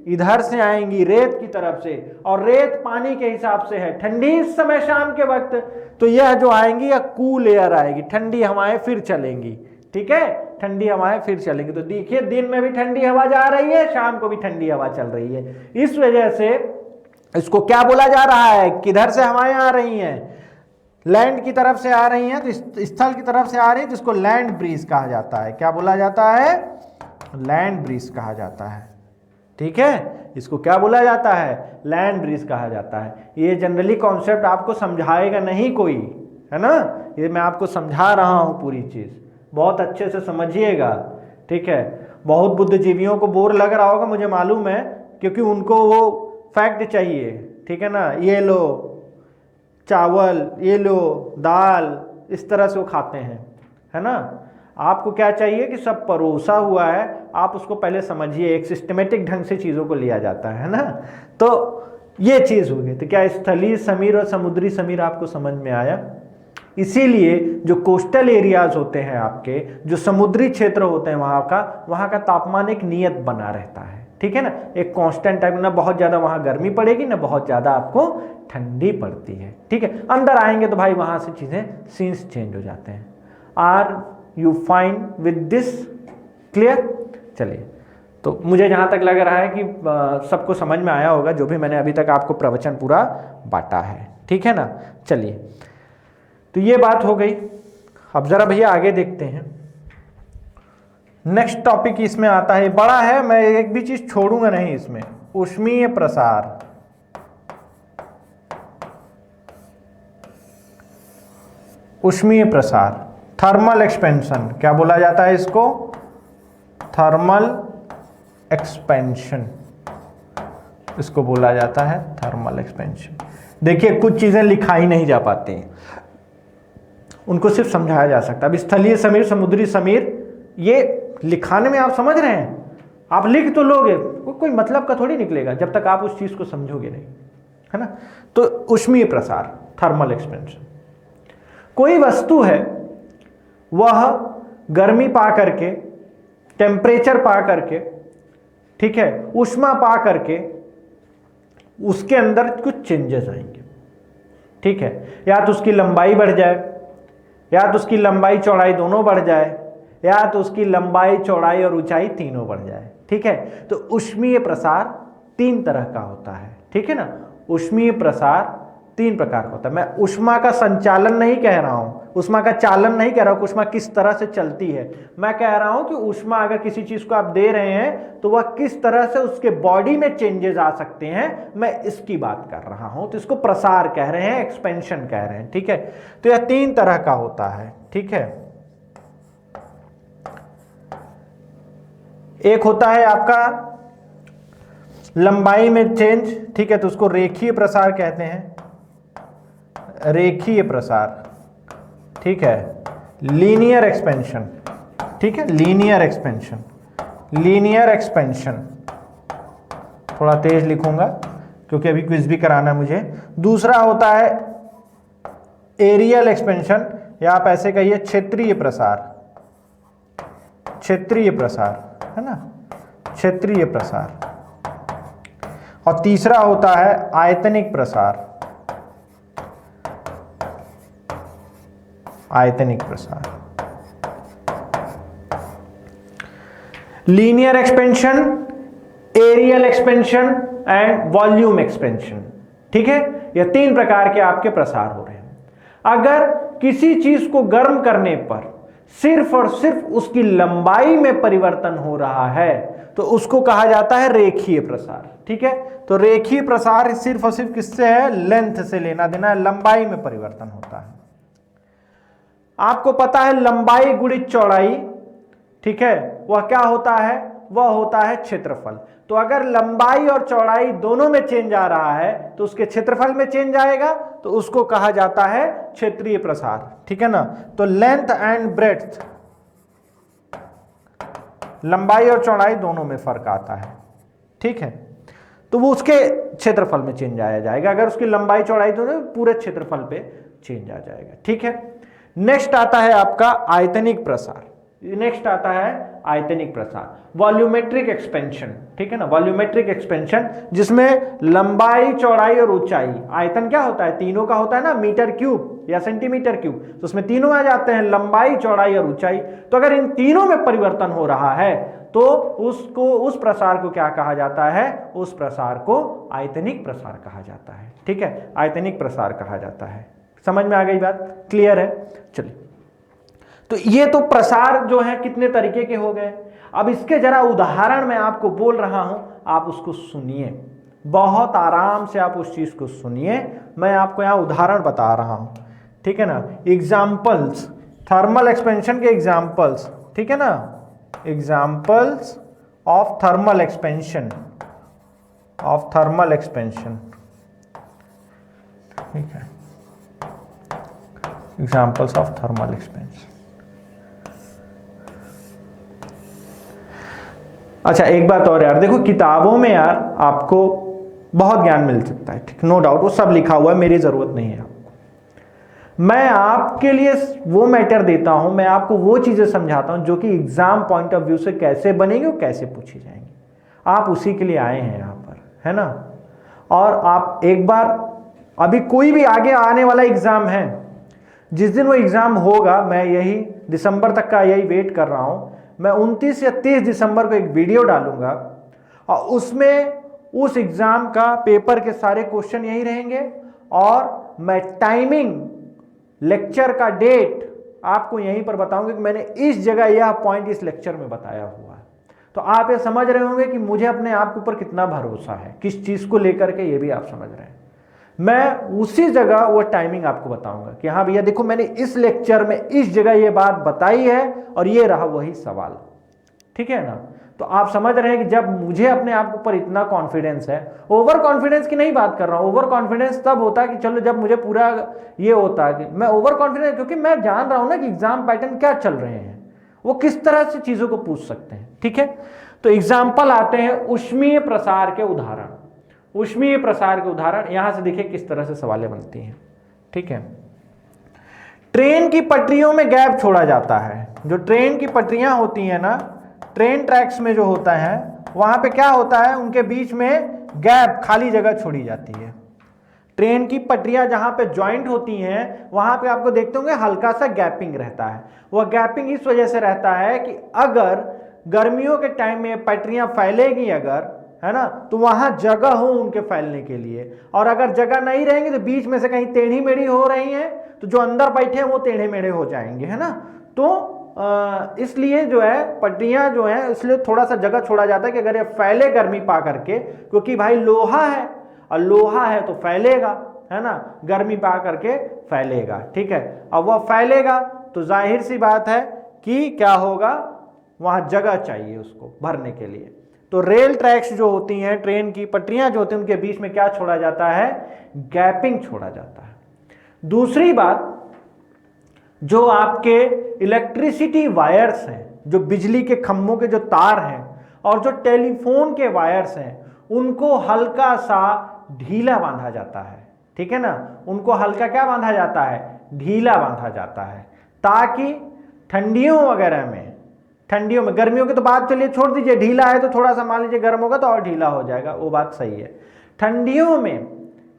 Speaker 1: इधर से आएंगी, रेत की तरफ से। और रेत पानी के हिसाब से है ठंडी इस समय शाम के वक्त, तो यह जो आएंगी यह कूल एयर आएगी, ठंडी हवाएं फिर चलेंगी। ठीक है, ठंडी हवाएं फिर चलेंगी। तो देखिए दिन में भी ठंडी हवा जा रही है, शाम को भी ठंडी हवा चल रही है। इस वजह से इसको क्या बोला जा रहा है, किधर से हवाएं आ रही हैं, लैंड की तरफ से आ रही हैं, तो स्थल की तरफ से आ रही है, जिसको लैंड ब्रीज कहा जाता है। क्या बोला जाता है, लैंड ब्रीज कहा जाता है। ठीक है, इसको क्या बोला जाता है, लैंड ब्रीज कहा जाता है। ये जनरली कॉन्सेप्ट आपको समझाएगा नहीं कोई, है ना, ये मैं आपको समझा रहा हूं पूरी चीज, बहुत अच्छे से समझिएगा। ठीक है, बहुत बुद्धिजीवियों को बोर लग रहा होगा मुझे मालूम है, क्योंकि उनको वो फैक्ट चाहिए। ठीक है ना, ये लो चावल, ये लो दाल, इस तरह से वो खाते हैं, है ना। आपको क्या चाहिए कि सब परोसा हुआ है, आप उसको पहले समझिए, एक सिस्टमेटिक ढंग से चीज़ों को लिया जाता है ना। तो ये चीज़ हो गई। तो क्या स्थलीय समीर और समुद्री समीर आपको समझ में आया? इसीलिए जो कोस्टल एरियाज होते हैं आपके, जो समुद्री क्षेत्र होते हैं, वहाँ का तापमान एक नियत बना रहता है। ठीक है ना, एक कांस्टेंट टाइप, ना बहुत ज़्यादा वहाँ गर्मी पड़ेगी ना बहुत ज़्यादा आपको ठंडी पड़ती है। ठीक है, अंदर आएंगे तो भाई वहाँ से चीज़ें सीन्स चेंज हो जाते हैं। Are you fine with this, clear? चलिए, तो मुझे जहाँ तक लग रहा है कि सबको समझ में आया होगा जो भी मैंने अभी तक आपको प्रवचन पूरा बांटा है। ठीक है ना, चलिए, तो ये बात हो गई। अब जरा भैया आगे देखते हैं। नेक्स्ट टॉपिक इसमें आता है, बड़ा है, मैं एक भी चीज छोड़ूंगा नहीं इसमें, ऊष्मीय प्रसार। ऊष्मीय प्रसार, थर्मल एक्सपेंशन, क्या बोला जाता है इसको, थर्मल एक्सपेंशन, इसको बोला जाता है थर्मल एक्सपेंशन। देखिए कुछ चीजें लिखाई नहीं जा पाती हैं, उनको सिर्फ समझाया जा सकता है। अब स्थलीय समीर, समुद्री समीर, ये लिखाने में आप समझ रहे हैं, आप लिख तो लोगे, कोई मतलब का थोड़ी निकलेगा जब तक आप उस चीज को समझोगे नहीं, है ना। तो ऊष्मीय प्रसार, थर्मल एक्सपेंशन, कोई वस्तु है वह गर्मी पा करके, टेम्परेचर पा करके, ठीक है, ऊष्मा पा करके उसके अंदर कुछ चेंजेस आएंगे। ठीक है, या तो उसकी लंबाई बढ़ जाए, या तो उसकी लंबाई चौड़ाई दोनों बढ़ जाए, या तो उसकी लंबाई चौड़ाई और ऊंचाई तीनों बढ़ जाए। ठीक है, तो ऊष्मीय प्रसार 3 तरह का होता है। ठीक है ना, ऊष्मीय प्रसार 3 प्रकार का होता है। मैं ऊष्मा का संचालन नहीं कह रहा हूं, ऊष्मा का चालन नहीं कह रहा हूं, ऊष्मा किस तरह से चलती है। मैं कह रहा हूं कि ऊष्मा अगर किसी चीज को आप दे रहे हैं तो वह किस तरह से उसके बॉडी में चेंजेस आ सकते हैं, मैं इसकी बात कर रहा हूं। तो इसको प्रसार कह रहे हैं, एक्सपेंशन कह रहे हैं। ठीक है, तो यह 3 तरह का होता है। ठीक है, एक होता है आपका लंबाई में चेंज, ठीक है, तो उसको रेखीय प्रसार कहते हैं, रेखीय प्रसार। ठीक है, लीनियर एक्सपेंशन, ठीक है, लीनियर एक्सपेंशन, लीनियर एक्सपेंशन, थोड़ा तेज लिखूंगा क्योंकि अभी क्विज भी कराना है मुझे। दूसरा होता है एरियल एक्सपेंशन, या आप ऐसे कहिए क्षेत्रीय प्रसार, क्षेत्रीय प्रसार, है ना, क्षेत्रीय प्रसार। और तीसरा होता है आयतनिक प्रसार, आयतनिक प्रसार। Linear expansion, areal expansion and volume expansion. ठीक है, यह 3 प्रकार के आपके प्रसार हो रहे हैं। अगर किसी चीज को गर्म करने पर सिर्फ और सिर्फ उसकी लंबाई में परिवर्तन हो रहा है तो उसको कहा जाता है रेखीय प्रसार। ठीक है, तो रेखीय प्रसार सिर्फ और सिर्फ किससे है, लेंथ से लेना देना है, लंबाई में परिवर्तन होता है। आपको पता है लंबाई गुणित चौड़ाई, ठीक है, वह क्या होता है, वह होता है क्षेत्रफल। तो अगर लंबाई और चौड़ाई दोनों में चेंज आ रहा है तो उसके क्षेत्रफल में चेंज आएगा, तो उसको कहा जाता है क्षेत्रीय प्रसार। ठीक है ना, तो लेंथ एंड ब्रेड्थ, लंबाई और चौड़ाई दोनों में फर्क आता है। ठीक है, तो वो उसके क्षेत्रफल में चेंज आया जाएगा, अगर उसकी लंबाई चौड़ाई तो पूरे क्षेत्रफल पे चेंज आ जाएगा। ठीक है, नेक्स्ट आता है आपका आयतनिक प्रसार। नेक्स्ट आता है आयतनिक प्रसार, वॉल्यूमेट्रिक एक्सपेंशन। ठीक है ना, वॉल्यूमेट्रिक एक्सपेंशन जिसमें लंबाई चौड़ाई और ऊंचाई, आयतन क्या होता है, तीनों का होता है ना, मीटर क्यूब या सेंटीमीटर क्यूब, तो उसमें तीनों आ जाते हैं, लंबाई चौड़ाई और ऊंचाई। तो अगर इन तीनों में परिवर्तन हो रहा है तो उसको, उस प्रसार को क्या कहा जाता है, उस प्रसार को आयतनिक प्रसार कहा जाता है। ठीक है, आयतनिक प्रसार कहा जाता है। समझ में आ गई बात, क्लियर है। चलिए, तो ये तो प्रसार जो है कितने तरीके के हो गए। अब इसके जरा उदाहरण मैं आपको बोल रहा हूं, आप उसको सुनिए, बहुत आराम से आप उस चीज को सुनिए, मैं आपको यहां उदाहरण बता रहा हूं। ठीक है ना, एग्जाम्पल्स, थर्मल एक्सपेंशन के एग्जाम्पल्स। ठीक है ना, examples of thermal expansion, of thermal expansion. ठीक है, एग्जाम्पल्स ऑफ थर्मल एक्सपेंशन। अच्छा, एक बात और यार, देखो किताबों में यार आपको बहुत ज्ञान मिल सकता है, ठीक, नो डाउट, वो सब लिखा हुआ है, मेरी जरूरत नहीं है आपको। मैं आपके लिए वो मैटर देता हूं, मैं आपको वो चीजें समझाता हूं जो कि एग्जाम पॉइंट ऑफ व्यू से कैसे बनेंगे और कैसे पूछी जाएंगी। आप उसी के लिए आए हैं यहां पर, है ना। और आप एक बार, अभी कोई भी आगे आने वाला एग्जाम है, जिस दिन वो एग्जाम होगा, मैं यही दिसंबर तक का यही वेट कर रहा हूं, मैं 29 या 30 दिसंबर को एक वीडियो डालूंगा और उसमें उस एग्जाम का पेपर के सारे क्वेश्चन यही रहेंगे और मैं टाइमिंग, लेक्चर का डेट आपको यहीं पर बताऊंगा कि मैंने इस जगह यह पॉइंट इस लेक्चर में बताया हुआ है। तो आप ये समझ रहे होंगे कि मुझे अपने आप के ऊपर कितना भरोसा है, किस चीज को लेकर के, ये भी आप समझ रहे हैं। मैं उसी जगह वो टाइमिंग आपको बताऊंगा कि हाँ भैया देखो, मैंने इस लेक्चर में इस जगह ये बात बताई है और ये रहा वही सवाल। ठीक है ना, तो आप समझ रहे हैं कि जब मुझे अपने आप ऊपर इतना कॉन्फिडेंस है, ओवर कॉन्फिडेंस की नहीं बात कर रहा हूं, ओवर कॉन्फिडेंस तब होता है कि चलो जब मुझे पूरा ये होता है कि मैं ओवर कॉन्फिडेंस, क्योंकि मैं जान रहा हूं ना कि एग्जाम पैटर्न क्या चल रहे हैं, वो किस तरह से चीजों को पूछ सकते हैं। ठीक है, तो एग्जाम्पल आते हैं ऊष्मीय प्रसार के उदाहरण। ऊष्मीय प्रसार के उदाहरण यहां से देखिए किस तरह से सवालें बनती हैं। ठीक है, ट्रेन की पटरियों में गैप छोड़ा जाता है। जो ट्रेन की पटरियां होती हैं ना, ट्रेन ट्रैक्स में जो होता है, वहां पे क्या होता है, उनके बीच में गैप, खाली जगह छोड़ी जाती है। ट्रेन की पटरियां जहां पे ज्वाइंट होती हैं, वहां पे आपको देखते होंगे हल्का सा गैपिंग रहता है। वह गैपिंग इस वजह से रहता है कि अगर गर्मियों के टाइम में पटरियां फैलेगी अगर, है ना, तो वहां जगह हो उनके फैलने के लिए, और अगर जगह नहीं रहेंगी तो बीच में से कहीं टेढ़ी मेढ़ी हो रही हैं तो जो अंदर बैठे हैं वो टेढ़े मेढ़े हो जाएंगे, है ना। तो इसलिए जो है पटरियां जो है, इसलिए थोड़ा सा जगह छोड़ा जाता है कि अगर ये फैले गर्मी पा करके, क्योंकि भाई लोहा है और लोहा है तो फैलेगा, है ना, गर्मी पा करके फैलेगा। ठीक है, अब वह फैलेगा तो जाहिर सी बात है कि क्या होगा, वहां जगह चाहिए उसको भरने के लिए। तो रेल ट्रैक्स जो होती हैं, ट्रेन की पटरियां जो होती हैं, उनके बीच में क्या छोड़ा जाता है, गैपिंग छोड़ा जाता है। दूसरी बात, जो आपके इलेक्ट्रिसिटी वायर्स हैं, जो बिजली के खंभों के जो तार हैं और जो टेलीफोन के वायर्स हैं, उनको हल्का सा ढीला बांधा जाता है। ठीक है ना, उनको हल्का क्या बांधा जाता है, ढीला बांधा जाता है, ताकि ठंडियों वगैरह में, ठंडियों में, गर्मियों की तो बात चलिए छोड़ दीजिए, ढीला है तो थोड़ा सा मान लीजिए गर्म होगा तो और ढीला हो जाएगा, वो बात सही है। ठंडियों में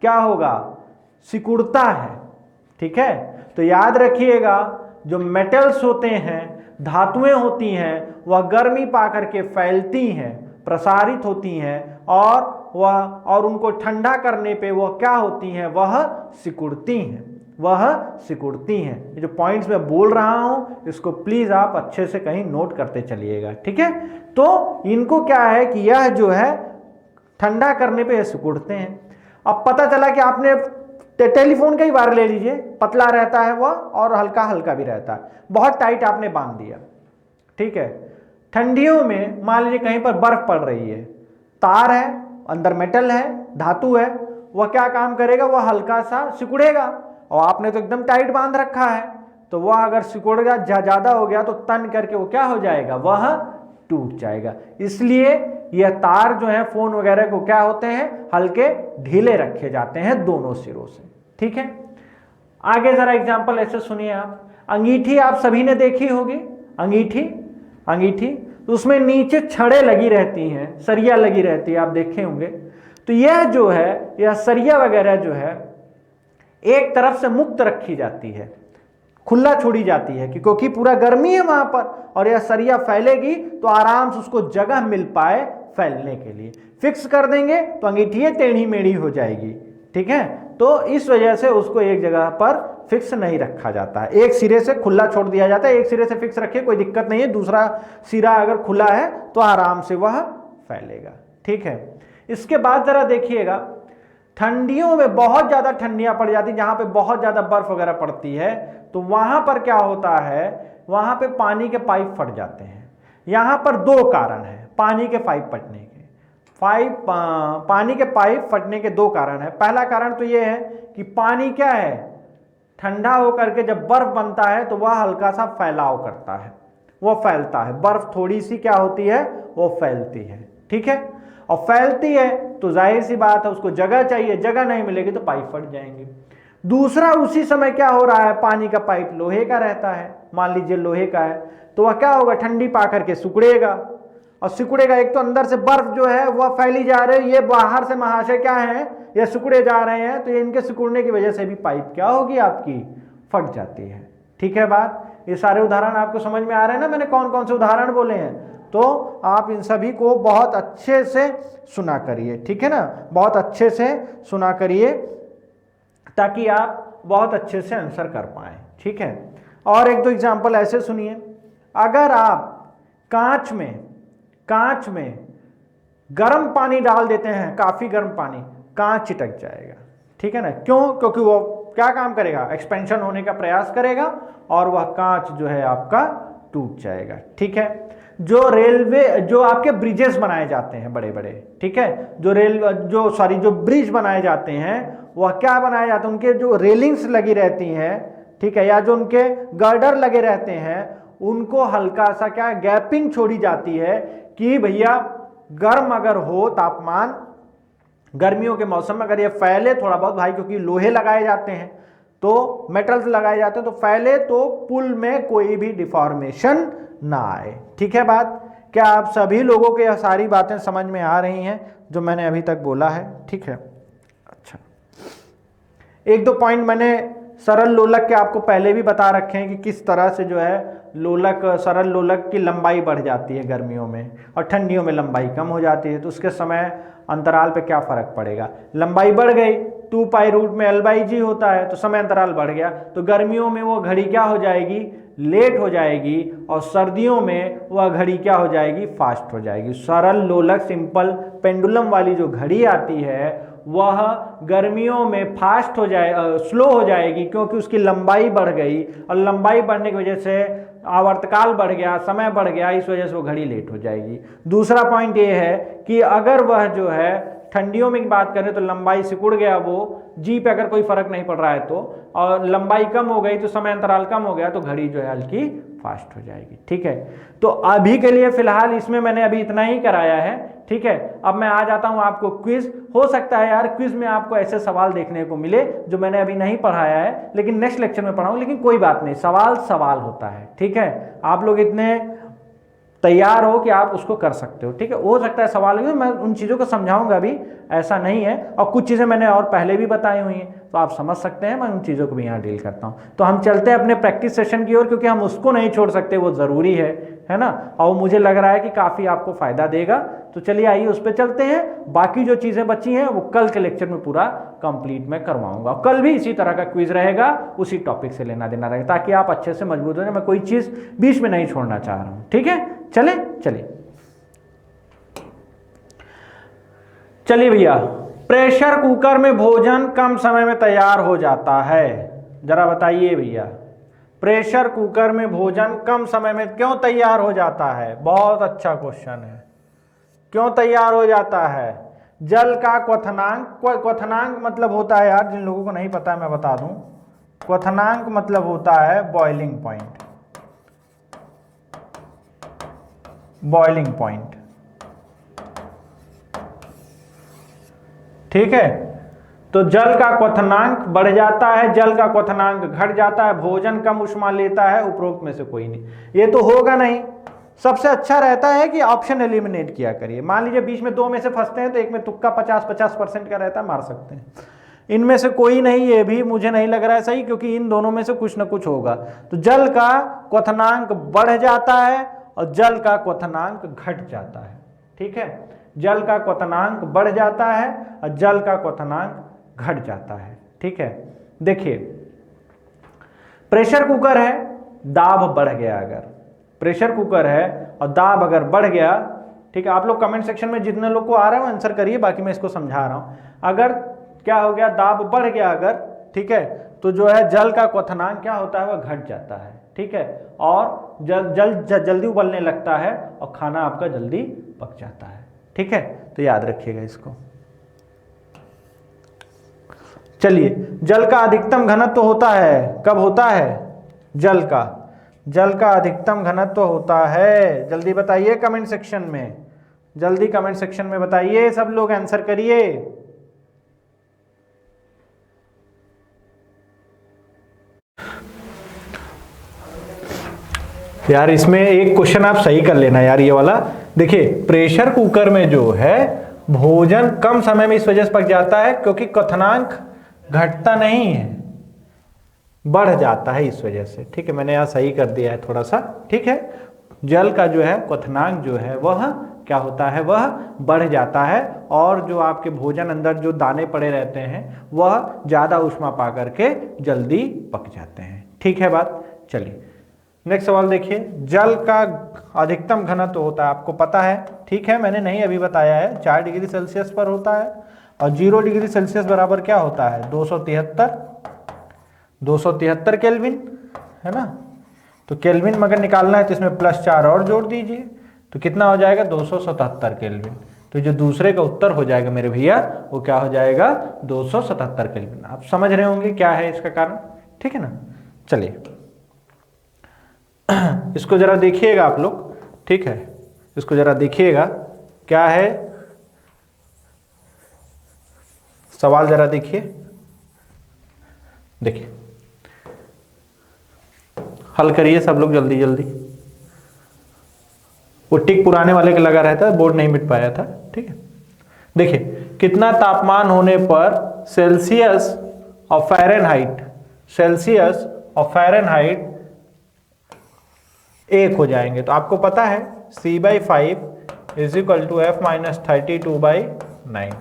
Speaker 1: क्या होगा, सिकुड़ता है। ठीक है, तो याद रखिएगा, जो मेटल्स होते हैं, धातुएं होती हैं, वह गर्मी पा करके फैलती हैं, प्रसारित होती हैं, और उनको ठंडा करने पे वह क्या होती हैं, वह सिकुड़ती हैं, वह सिकुड़ती हैं। ये जो पॉइंट्स मैं बोल रहा हूं इसको प्लीज आप अच्छे से कहीं नोट करते चलिएगा, ठीक है। तो इनको क्या है कि यह जो है ठंडा करने पे ये सिकुड़ते हैं। अब पता चला कि आपने टेलीफोन का ही वायर ले लीजिए, पतला रहता है वह और हल्का हल्का भी रहता है, बहुत टाइट आपने बांध दिया, ठीक है। ठंडियों में मान लीजिए कहीं पर बर्फ पड़ रही है, तार है, अंदर मेटल है, धातु है, वह क्या काम करेगा, वह हल्का सा सिकुड़ेगा। और आपने तो एकदम टाइट बांध रखा है, तो वह अगर सिकुड़ेगा ज्यादा हो गया तो तन करके वो क्या हो जाएगा, वह टूट जाएगा। इसलिए यह तार जो है फोन वगैरह को क्या होते हैं, हल्के ढीले रखे जाते हैं दोनों सिरों से, ठीक है। आगे जरा एग्जांपल ऐसे सुनिए आप। अंगीठी आप सभी ने देखी होगी, अंगीठी तो उसमें नीचे छड़े लगी रहती हैं, सरिया लगी रहती है, आप देखे होंगे। तो यह जो है, यह सरिया वगैरह जो है एक तरफ से मुक्त रखी जाती है, खुला छोड़ी जाती है, क्योंकि पूरा गर्मी है वहां पर और यह सरिया फैलेगी तो आराम से उसको जगह मिल पाए फैलने के लिए। फिक्स कर देंगे तो अंगीठी टेढ़ी मेढ़ी हो जाएगी, ठीक है। तो इस वजह से उसको एक जगह पर फिक्स नहीं रखा जाता है, एक सिरे से खुला छोड़ दिया जाता है, एक सिरे से फिक्स रखिए कोई दिक्कत नहीं है, दूसरा सिरा अगर खुला है तो आराम से वह फैलेगा, ठीक है। इसके बाद जरा देखिएगा, ठंडियों में बहुत ज्यादा ठंडियां पड़ जाती, जहां पे बहुत ज्यादा बर्फ वगैरह पड़ती है, तो वहां पर क्या होता है, वहां पे पानी के पाइप फट जाते हैं। यहां पर दो कारण है पानी के पाइप फटने के, पानी के पाइप फटने के दो कारण है। पहला कारण तो यह है कि पानी क्या है, ठंडा होकर के जब बर्फ बनता है तो वह हल्का सा फैलाव करता है, वह फैलता है, बर्फ थोड़ी सी क्या होती है, वो फैलती है, ठीक है। और फैलती है तो जाहिर सी बात है उसको जगह चाहिए, जगह नहीं मिलेगी तो पाइप फट जाएंगे। दूसरा, उसी समय क्या हो रहा है, पानी का पाइप लोहे का रहता है, मान लीजिए लोहे का है, तो वह क्या होगा, ठंडी पा करके सिकुड़ेगा, और सिकुड़ेगा, एक तो अंदर से बर्फ जो है वह फैली जा रही है, ये बाहर से महाशय क्या है, ये सिकुड़े जा रहे हैं, तो ये इनके सिकुड़ने की वजह से भी पाइप क्या होगी, आपकी फट जाती है, ठीक है बात। ये सारे उदाहरण आपको समझ में आ रहे हैं ना, मैंने कौन कौन से उदाहरण बोले हैं, तो आप इन सभी को बहुत अच्छे से सुना करिए, ठीक है ना, बहुत अच्छे से सुना करिए ताकि आप बहुत अच्छे से आंसर कर पाएं, ठीक है। और एक दो एग्जांपल ऐसे सुनिए, अगर आप कांच में गर्म पानी डाल देते हैं, काफी गर्म पानी, कांच चिटक जाएगा, ठीक है ना, क्यों, क्योंकि वो क्या काम करेगा, एक्सपेंशन होने का प्रयास करेगा और वह कांच जो है आपका टूट जाएगा, ठीक है। जो आपके ब्रिजेस बनाए जाते हैं बड़े बड़े, ठीक है, जो ब्रिज बनाए जाते हैं वह क्या बनाए जाते हैं, उनके जो रेलिंग्स लगी रहती हैं, ठीक है, या जो उनके गर्डर लगे रहते हैं, उनको हल्का सा क्या गैपिंग छोड़ी जाती है कि भैया गर्म अगर हो तापमान, गर्मियों के मौसम में अगर ये फैले थोड़ा बहुत भाई, क्योंकि लोहे लगाए जाते हैं तो मेटल्स लगाए जाते हैं, तो फैले तो पुल में कोई भी डिफॉर्मेशन ना आए, ठीक है बात। क्या आप सभी लोगों को यह सारी बातें समझ में आ रही हैं जो मैंने अभी तक बोला है, ठीक है। अच्छा, एक दो पॉइंट मैंने सरल लोलक के आपको पहले भी बता रखे हैं कि किस तरह से जो है सरल लोलक की लंबाई बढ़ जाती है गर्मियों में और ठंडियों में लंबाई कम हो जाती है, तो उसके समय अंतराल पे क्या फर्क पड़ेगा, लंबाई बढ़ गई 2 पाई रूट में L/G होता है तो समय अंतराल बढ़ गया, तो गर्मियों में वो घड़ी क्या हो जाएगी, लेट हो जाएगी, और सर्दियों में वह घड़ी क्या हो जाएगी, फास्ट हो जाएगी। सरल लोलक सिंपल पेंडुलम वाली जो घड़ी आती है वह गर्मियों में फास्ट हो स्लो हो जाएगी, क्योंकि उसकी लंबाई बढ़ गई, और लंबाई बढ़ने की वजह से आवर्तकाल बढ़ गया, समय बढ़ गया, इस वजह से वो घड़ी लेट हो जाएगी। दूसरा पॉइंट ये है कि अगर वह जो है ठंडियों में बात करें तो लंबाई सिकुड़ गया, वो जी पे अगर कोई फर्क नहीं पड़ रहा है तो, और लंबाई कम हो गई तो समय अंतराल कम हो गया, तो घड़ी जो है हल्की फास्ट हो जाएगी, ठीक है। तो अभी के लिए फिलहाल इसमें मैंने अभी इतना ही कराया है, ठीक है। अब मैं आ जाता हूं आपको क्विज। हो सकता है यार क्विज में आपको ऐसे सवाल देखने को मिले जो मैंने अभी नहीं पढ़ाया है, लेकिन नेक्स्ट लेक्चर में पढ़ाऊं, लेकिन कोई बात नहीं, सवाल होता है, ठीक है। आप लोग इतने तैयार हो कि आप उसको कर सकते हो। ठीक है, हो सकता है सवाल हो, मैं उन चीज़ों को समझाऊंगा भी, ऐसा नहीं है। और कुछ चीज़ें मैंने और पहले भी बताई हुई हैं, तो आप समझ सकते हैं, मैं उन चीज़ों को भी यहाँ डील करता हूँ। तो हम चलते हैं अपने प्रैक्टिस सेशन की ओर, क्योंकि हम उसको नहीं छोड़ सकते, वो ज़रूरी है ना। और मुझे लग रहा है कि काफ़ी आपको फ़ायदा देगा। तो चलिए आइए उस पर चलते हैं। बाकी जो चीज़ें बची हैं वो कल के लेक्चर में पूरा कंप्लीट मैं करवाऊंगा। कल भी इसी तरह का क्विज रहेगा, उसी टॉपिक से लेना देना रहेगा, ताकि आप अच्छे से मजबूत हो जाए। मैं कोई चीज़ बीच में नहीं छोड़ना चाह रहा हूँ। ठीक है, चलिए भैया, प्रेशर कुकर में भोजन कम समय में तैयार हो जाता है। जरा बताइए भैया, प्रेशर कुकर में भोजन कम समय में क्यों तैयार हो जाता है? बहुत अच्छा क्वेश्चन है। क्यों तैयार हो जाता है? जल का क्वथनांक, क्वथनांक मतलब होता है यार, जिन लोगों को नहीं पता है मैं बता दूं, क्वथनांक मतलब होता है बॉइलिंग पॉइंट। बॉइलिंग पॉइंट, ठीक है। तो जल का क्वथनांक बढ़ जाता है, जल का क्वथनांक घट जाता है, भोजन कम ऊष्मा लेता है, उपरोक्त में से कोई नहीं। ये तो होगा नहीं। सबसे अच्छा रहता है कि ऑप्शन एलिमिनेट किया करिए। मान लीजिए बीच में दो में से फंसते हैं तो एक में तुक्का 50-50% का रहता है, मार सकते हैं। इनमें से कोई नहीं, ये भी मुझे नहीं लग रहा है सही, क्योंकि इन दोनों में से कुछ ना कुछ होगा। तो जल का क्वथनांक बढ़ जाता है और जल का क्वथनांक घट जाता है। ठीक है, जल का क्वथनांक बढ़ जाता है और जल का क्वथनांक घट जाता है। ठीक है, देखिए प्रेशर कुकर है, दाब बढ़ गया, अगर प्रेशर कुकर है और दाब अगर बढ़ गया, ठीक है, आप लोग कमेंट सेक्शन में जितने लोग को आ रहा है आंसर करिए, बाकी मैं इसको समझा रहा हूं। अगर क्या हो गया, दाब बढ़ गया अगर, ठीक है, तो जो है जल का क्वथनांक क्या होता है, वह घट जाता है। ठीक है, और जल्दी उबलने लगता है और खाना आपका जल्दी पक जाता है। ठीक है, तो याद रखिएगा इसको। चलिए, जल का अधिकतम घनत्व होता है, कब होता है? जल का अधिकतम घनत्व होता है, जल्दी बताइए कमेंट सेक्शन में, जल्दी कमेंट सेक्शन में बताइए, सब लोग आंसर करिए। यार इसमें एक क्वेश्चन आप सही कर लेना यार, ये वाला देखिए, प्रेशर कुकर में जो है भोजन कम समय में इस वजह से पक जाता है क्योंकि क्वथनांक घटता नहीं है, बढ़ जाता है इस वजह से। ठीक है, मैंने यहाँ सही कर दिया है थोड़ा सा। ठीक है, जल का जो है क्वथनांक जो है वह क्या होता है, वह बढ़ जाता है, और जो आपके भोजन अंदर जो दाने पड़े रहते हैं वह ज़्यादा ऊष्मा पा करके जल्दी पक जाते हैं। ठीक है बात। चलिए नेक्स्ट सवाल देखिए, जल का अधिकतम घनत्व होता है, आपको पता है, ठीक है, मैंने नहीं अभी बताया है, 4 डिग्री सेल्सियस पर होता है, और 0 डिग्री सेल्सियस बराबर क्या होता है, 273 केल्विन, है ना। तो केल्विन मगर निकालना है तो इसमें +4 और जोड़ दीजिए, तो कितना हो जाएगा, 277 केल्विन। तो जो दूसरे का उत्तर हो जाएगा मेरे भैया, वो क्या हो जाएगा, 277 केल्विन। आप समझ रहे होंगे क्या है इसका कारण, ठीक है ना। चलिए इसको जरा देखिएगा आप लोग, ठीक है, इसको जरा देखिएगा क्या है सवाल, जरा देखिए, देखिए हल करिए सब लोग जल्दी जल्दी। वो टिक पुराने वाले का लगा रहता है, बोर्ड नहीं मिट पाया था। ठीक है, देखिए कितना तापमान होने पर सेल्सियस और फ़ारेनहाइट एक हो जाएंगे। तो आपको पता है C/5 = F-32/9,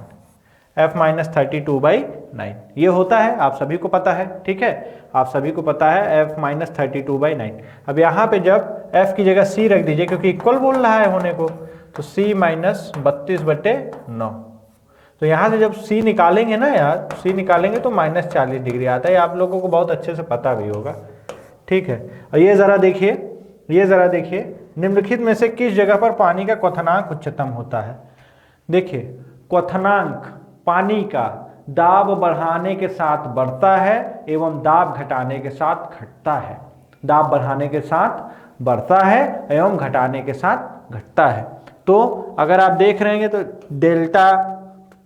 Speaker 1: F-32/9 ये होता है, आप सभी को पता है। ठीक है, आप सभी को पता है F-32/9। अब यहाँ पे जब F की जगह C रख दीजिए, क्योंकि इक्वल बोल रहा है होने को, तो C - 32/9। तो यहाँ से जब C निकालेंगे ना यार, C निकालेंगे तो -40 डिग्री आता है, आप लोगों को बहुत अच्छे से पता भी होगा। ठीक है, और ये ज़रा देखिए, निम्नलिखित में से किस जगह पर पानी का क्वथनांक उच्चतम होता है? देखिए क्वथनांक पानी का दाब बढ़ाने के साथ बढ़ता है एवं दाब घटाने के साथ घटता है। दाब बढ़ाने के साथ बढ़ता है एवं घटाने के साथ घटता है। तो अगर आप देख रहे हैं तो डेल्टा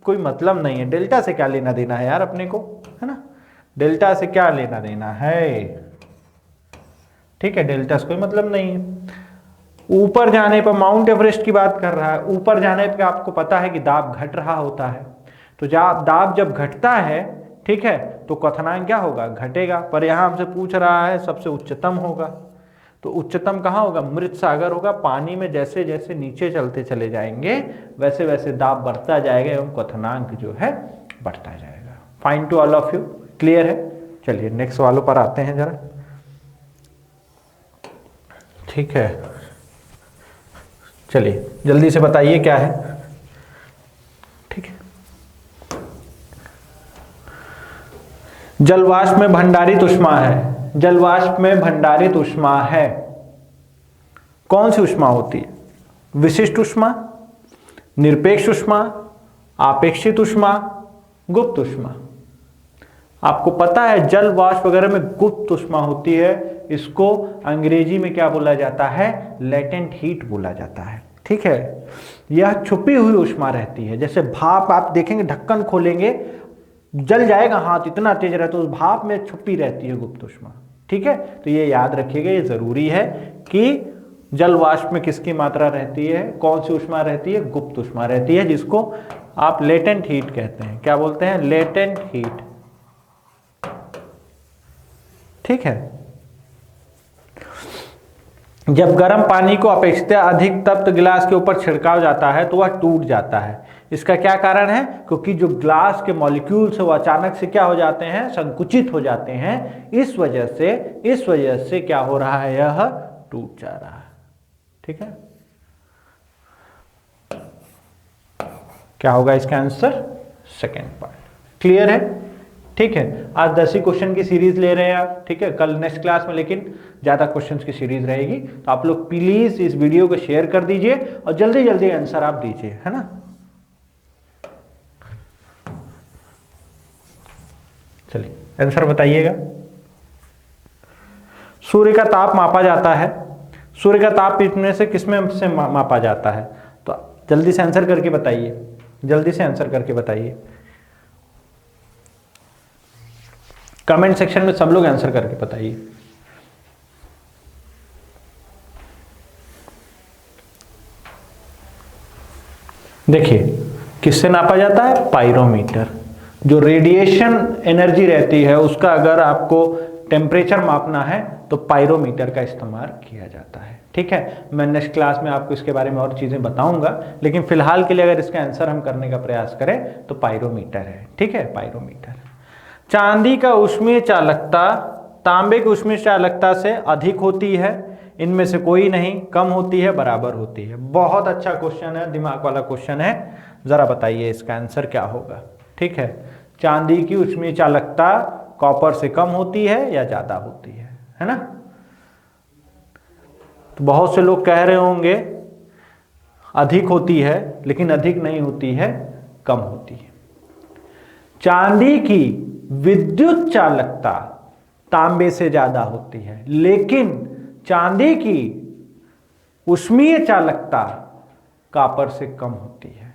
Speaker 1: कोई मतलब नहीं है, डेल्टा से क्या लेना देना है यार अपने को, है ना, डेल्टा से क्या लेना देना है। ठीक है, डेल्टा से कोई मतलब नहीं है। ऊपर जाने पर, माउंट एवरेस्ट की बात कर रहा है, ऊपर जाने पर आपको पता है कि दाब घट रहा होता है। तो दाब जब घटता है, ठीक है, तो क्वथनांक क्या होगा, घटेगा। पर यहाँ हमसे पूछ रहा है सबसे उच्चतम होगा, तो उच्चतम कहाँ होगा, मृत सागर होगा। पानी में जैसे जैसे नीचे चलते चले जाएंगे वैसे वैसे दाब बढ़ता जाएगा एवं क्वथनांक जो है बढ़ता जाएगा। Fine to all of you, clear है। चलिए नेक्स्ट सवालों पर आते हैं जरा, ठीक है। चलिए जल्दी से बताइए क्या है, ठीक है। जलवाष्प में भंडारित ऊष्मा है, जलवाष्प में भंडारित ऊष्मा है, कौन सी ऊष्मा होती है, विशिष्ट ऊष्मा, निरपेक्ष ऊष्मा, आपेक्षित ऊष्मा, गुप्त ऊष्मा। आपको पता है जल वाष्प वगैरह में गुप्त ऊष्मा होती है, इसको अंग्रेजी में क्या बोला जाता है, लेटेंट हीट बोला जाता है, ठीक है। यह छुपी हुई ऊष्मा रहती है। जैसे भाप, आप देखेंगे ढक्कन खोलेंगे जल जाएगा हाथ, इतना तेज रहता है, उस भाप में छुपी रहती है गुप्त ऊष्मा, ठीक है। तो ये याद रखिएगा, ये जरूरी है कि जल वाष्प में किसकी मात्रा रहती है, कौन सी ऊष्मा रहती है, गुप्त ऊष्मा रहती है, जिसको आप लेटेंट हीट कहते हैं। क्या बोलते हैं, लेटेंट हीट, ठीक है। जब गर्म पानी को अपेक्षाकृत अधिक तप्त गिलास के ऊपर छिड़काव जाता है तो वह टूट जाता है। इसका क्या कारण है, क्योंकि जो ग्लास के मॉलिक्यूल्स वो अचानक से क्या हो जाते हैं, संकुचित हो जाते हैं। इस वजह से क्या हो रहा है, यह टूट जा रहा है, ठीक है। क्या होगा इसका आंसर, सेकेंड पार्ट। क्लियर है, ठीक है। आज 10 ही क्वेश्चन की सीरीज ले रहे हैं आप, ठीक है। कल नेक्स्ट क्लास में लेकिन ज्यादा क्वेश्चंस की सीरीज रहेगी, तो आप लोग प्लीज इस वीडियो को शेयर कर दीजिए और जल्दी जल्दी आंसर आप दीजिए, है ना। चलिए आंसर बताइएगा। सूर्य का ताप मापा जाता है, सूर्य का ताप इनमें से किसमें से मापा जाता है, तो जल्दी से आंसर करके बताइए, जल्दी से आंसर करके बताइए। कमेंट सेक्शन में सब लोग आंसर करके बताइए। देखिए किससे नापा जाता है, पायरोमीटर। जो रेडिएशन एनर्जी रहती है उसका अगर आपको टेम्परेचर मापना है तो पायरोमीटर का इस्तेमाल किया जाता है, ठीक है। मैं नेक्स्ट क्लास में आपको इसके बारे में और चीजें बताऊंगा, लेकिन फिलहाल के लिए अगर इसका आंसर हम करने का प्रयास करें तो पायरोमीटर है, ठीक है, पायरोमीटर। चांदी का ऊष्मीय चालकता तांबे की ऊष्मीय चालकता से अधिक होती है, इनमें से कोई नहीं, कम होती है, बराबर होती है। बहुत अच्छा क्वेश्चन है, दिमाग वाला क्वेश्चन है। जरा बताइए इसका आंसर क्या होगा, ठीक है। चांदी की ऊष्मीय चालकता कॉपर से कम होती है या ज्यादा होती है ना। तो बहुत से लोग कह रहे होंगे अधिक होती है, लेकिन अधिक नहीं होती है, कम होती है। चांदी की विद्युत चालकता तांबे से ज्यादा होती है, लेकिन चांदी की ऊष्मीय चालकता कॉपर से कम होती है,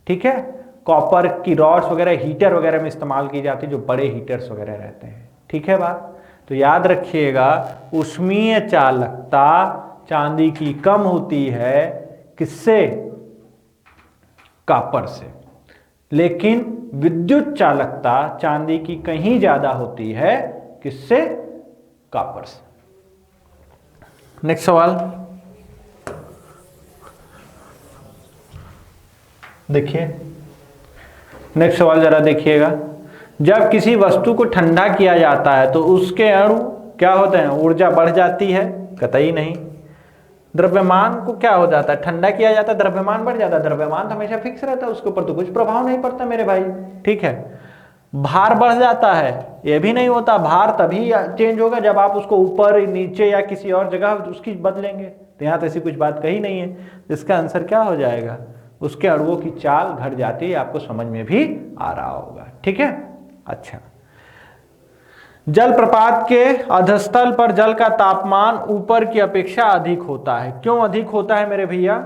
Speaker 1: ठीक है। कॉपर की रॉड्स वगैरह हीटर वगैरह में इस्तेमाल की जाती है, जो बड़े हीटर्स वगैरह रहते हैं, ठीक है बात। तो याद रखिएगा ऊष्मीय चालकता चांदी की कम होती है, किससे, कॉपर से, लेकिन विद्युत चालकता चांदी की कहीं ज्यादा होती है, किससे, कॉपर से। नेक्स्ट सवाल देखिए, नेक्स्ट सवाल जरा देखिएगा। जब किसी वस्तु को ठंडा किया जाता है तो उसके अणु क्या होते हैं, ऊर्जा बढ़ जाती है, कतई नहीं। द्रव्यमान को क्या हो जाता है, ठंडा किया जाता है, द्रव्यमान बढ़ जाता है। द्रव्यमान तो हमेशा फिक्स रहता है, उसके ऊपर तो कुछ प्रभाव नहीं पड़ता मेरे भाई, ठीक है। भार बढ़ जाता है, यह भी नहीं होता। भार तभी चेंज होगा जब आप उसको ऊपर नीचे या किसी और जगह उसकी बदलेंगे। तो यहाँ तो ऐसी कुछ बात कही नहीं है, इसका आंसर क्या हो जाएगा, उसके अणुओं की चाल घट जाती है। आपको समझ में भी आ रहा होगा, ठीक है। अच्छा, जल प्रपात के अधस्थल पर जल का तापमान ऊपर की अपेक्षा अधिक होता है। क्यों अधिक होता है मेरे भैया,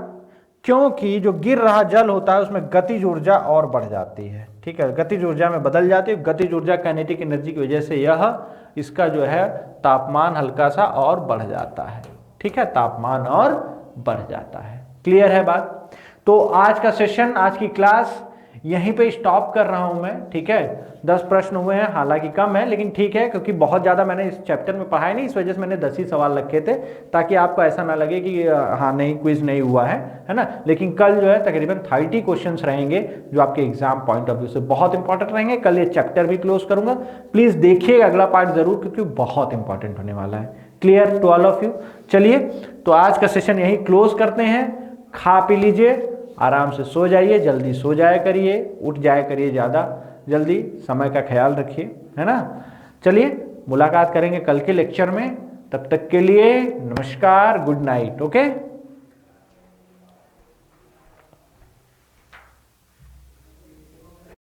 Speaker 1: क्योंकि जो गिर रहा जल होता है उसमें गतिज ऊर्जा और बढ़ जाती है, ठीक है। गतिज ऊर्जा में बदल जाती है, गतिज ऊर्जा काइनेटिक एनर्जी की वजह से यह इसका जो है तापमान हल्का सा और बढ़ जाता है, ठीक है, तापमान और बढ़ जाता है। क्लियर है बात? तो आज का सेशन, आज की क्लास यहीं पे स्टॉप कर रहा हूं मैं, ठीक है। 10 प्रश्न हुए हैं, हालांकि कम है लेकिन ठीक है, क्योंकि बहुत ज़्यादा मैंने इस चैप्टर में पढ़ाया नहीं, इस वजह से मैंने 10 ही सवाल रखे थे, ताकि आपको ऐसा ना लगे कि हाँ नहीं क्विज नहीं हुआ है ना। लेकिन कल जो है तकरीबन 30 क्वेश्चंस रहेंगे जो आपके एग्जाम पॉइंट ऑफ व्यू से बहुत इंपॉर्टेंट रहेंगे। कल ये चैप्टर भी क्लोज करूंगा, प्लीज़ देखिएगा अगला पार्ट जरूर, क्योंकि बहुत इंपॉर्टेंट होने वाला है। Clear to all of you? चलिए, तो आज का सेशन यही क्लोज करते हैं। खा पी लीजिए, आराम से सो जाइए, जल्दी सो जाया करिए, उठ जाया करिए ज़्यादा जल्दी, समय का ख्याल रखिए, है ना। चलिए, मुलाकात करेंगे कल के लेक्चर में, तब तक के लिए नमस्कार, गुड नाइट, ओके।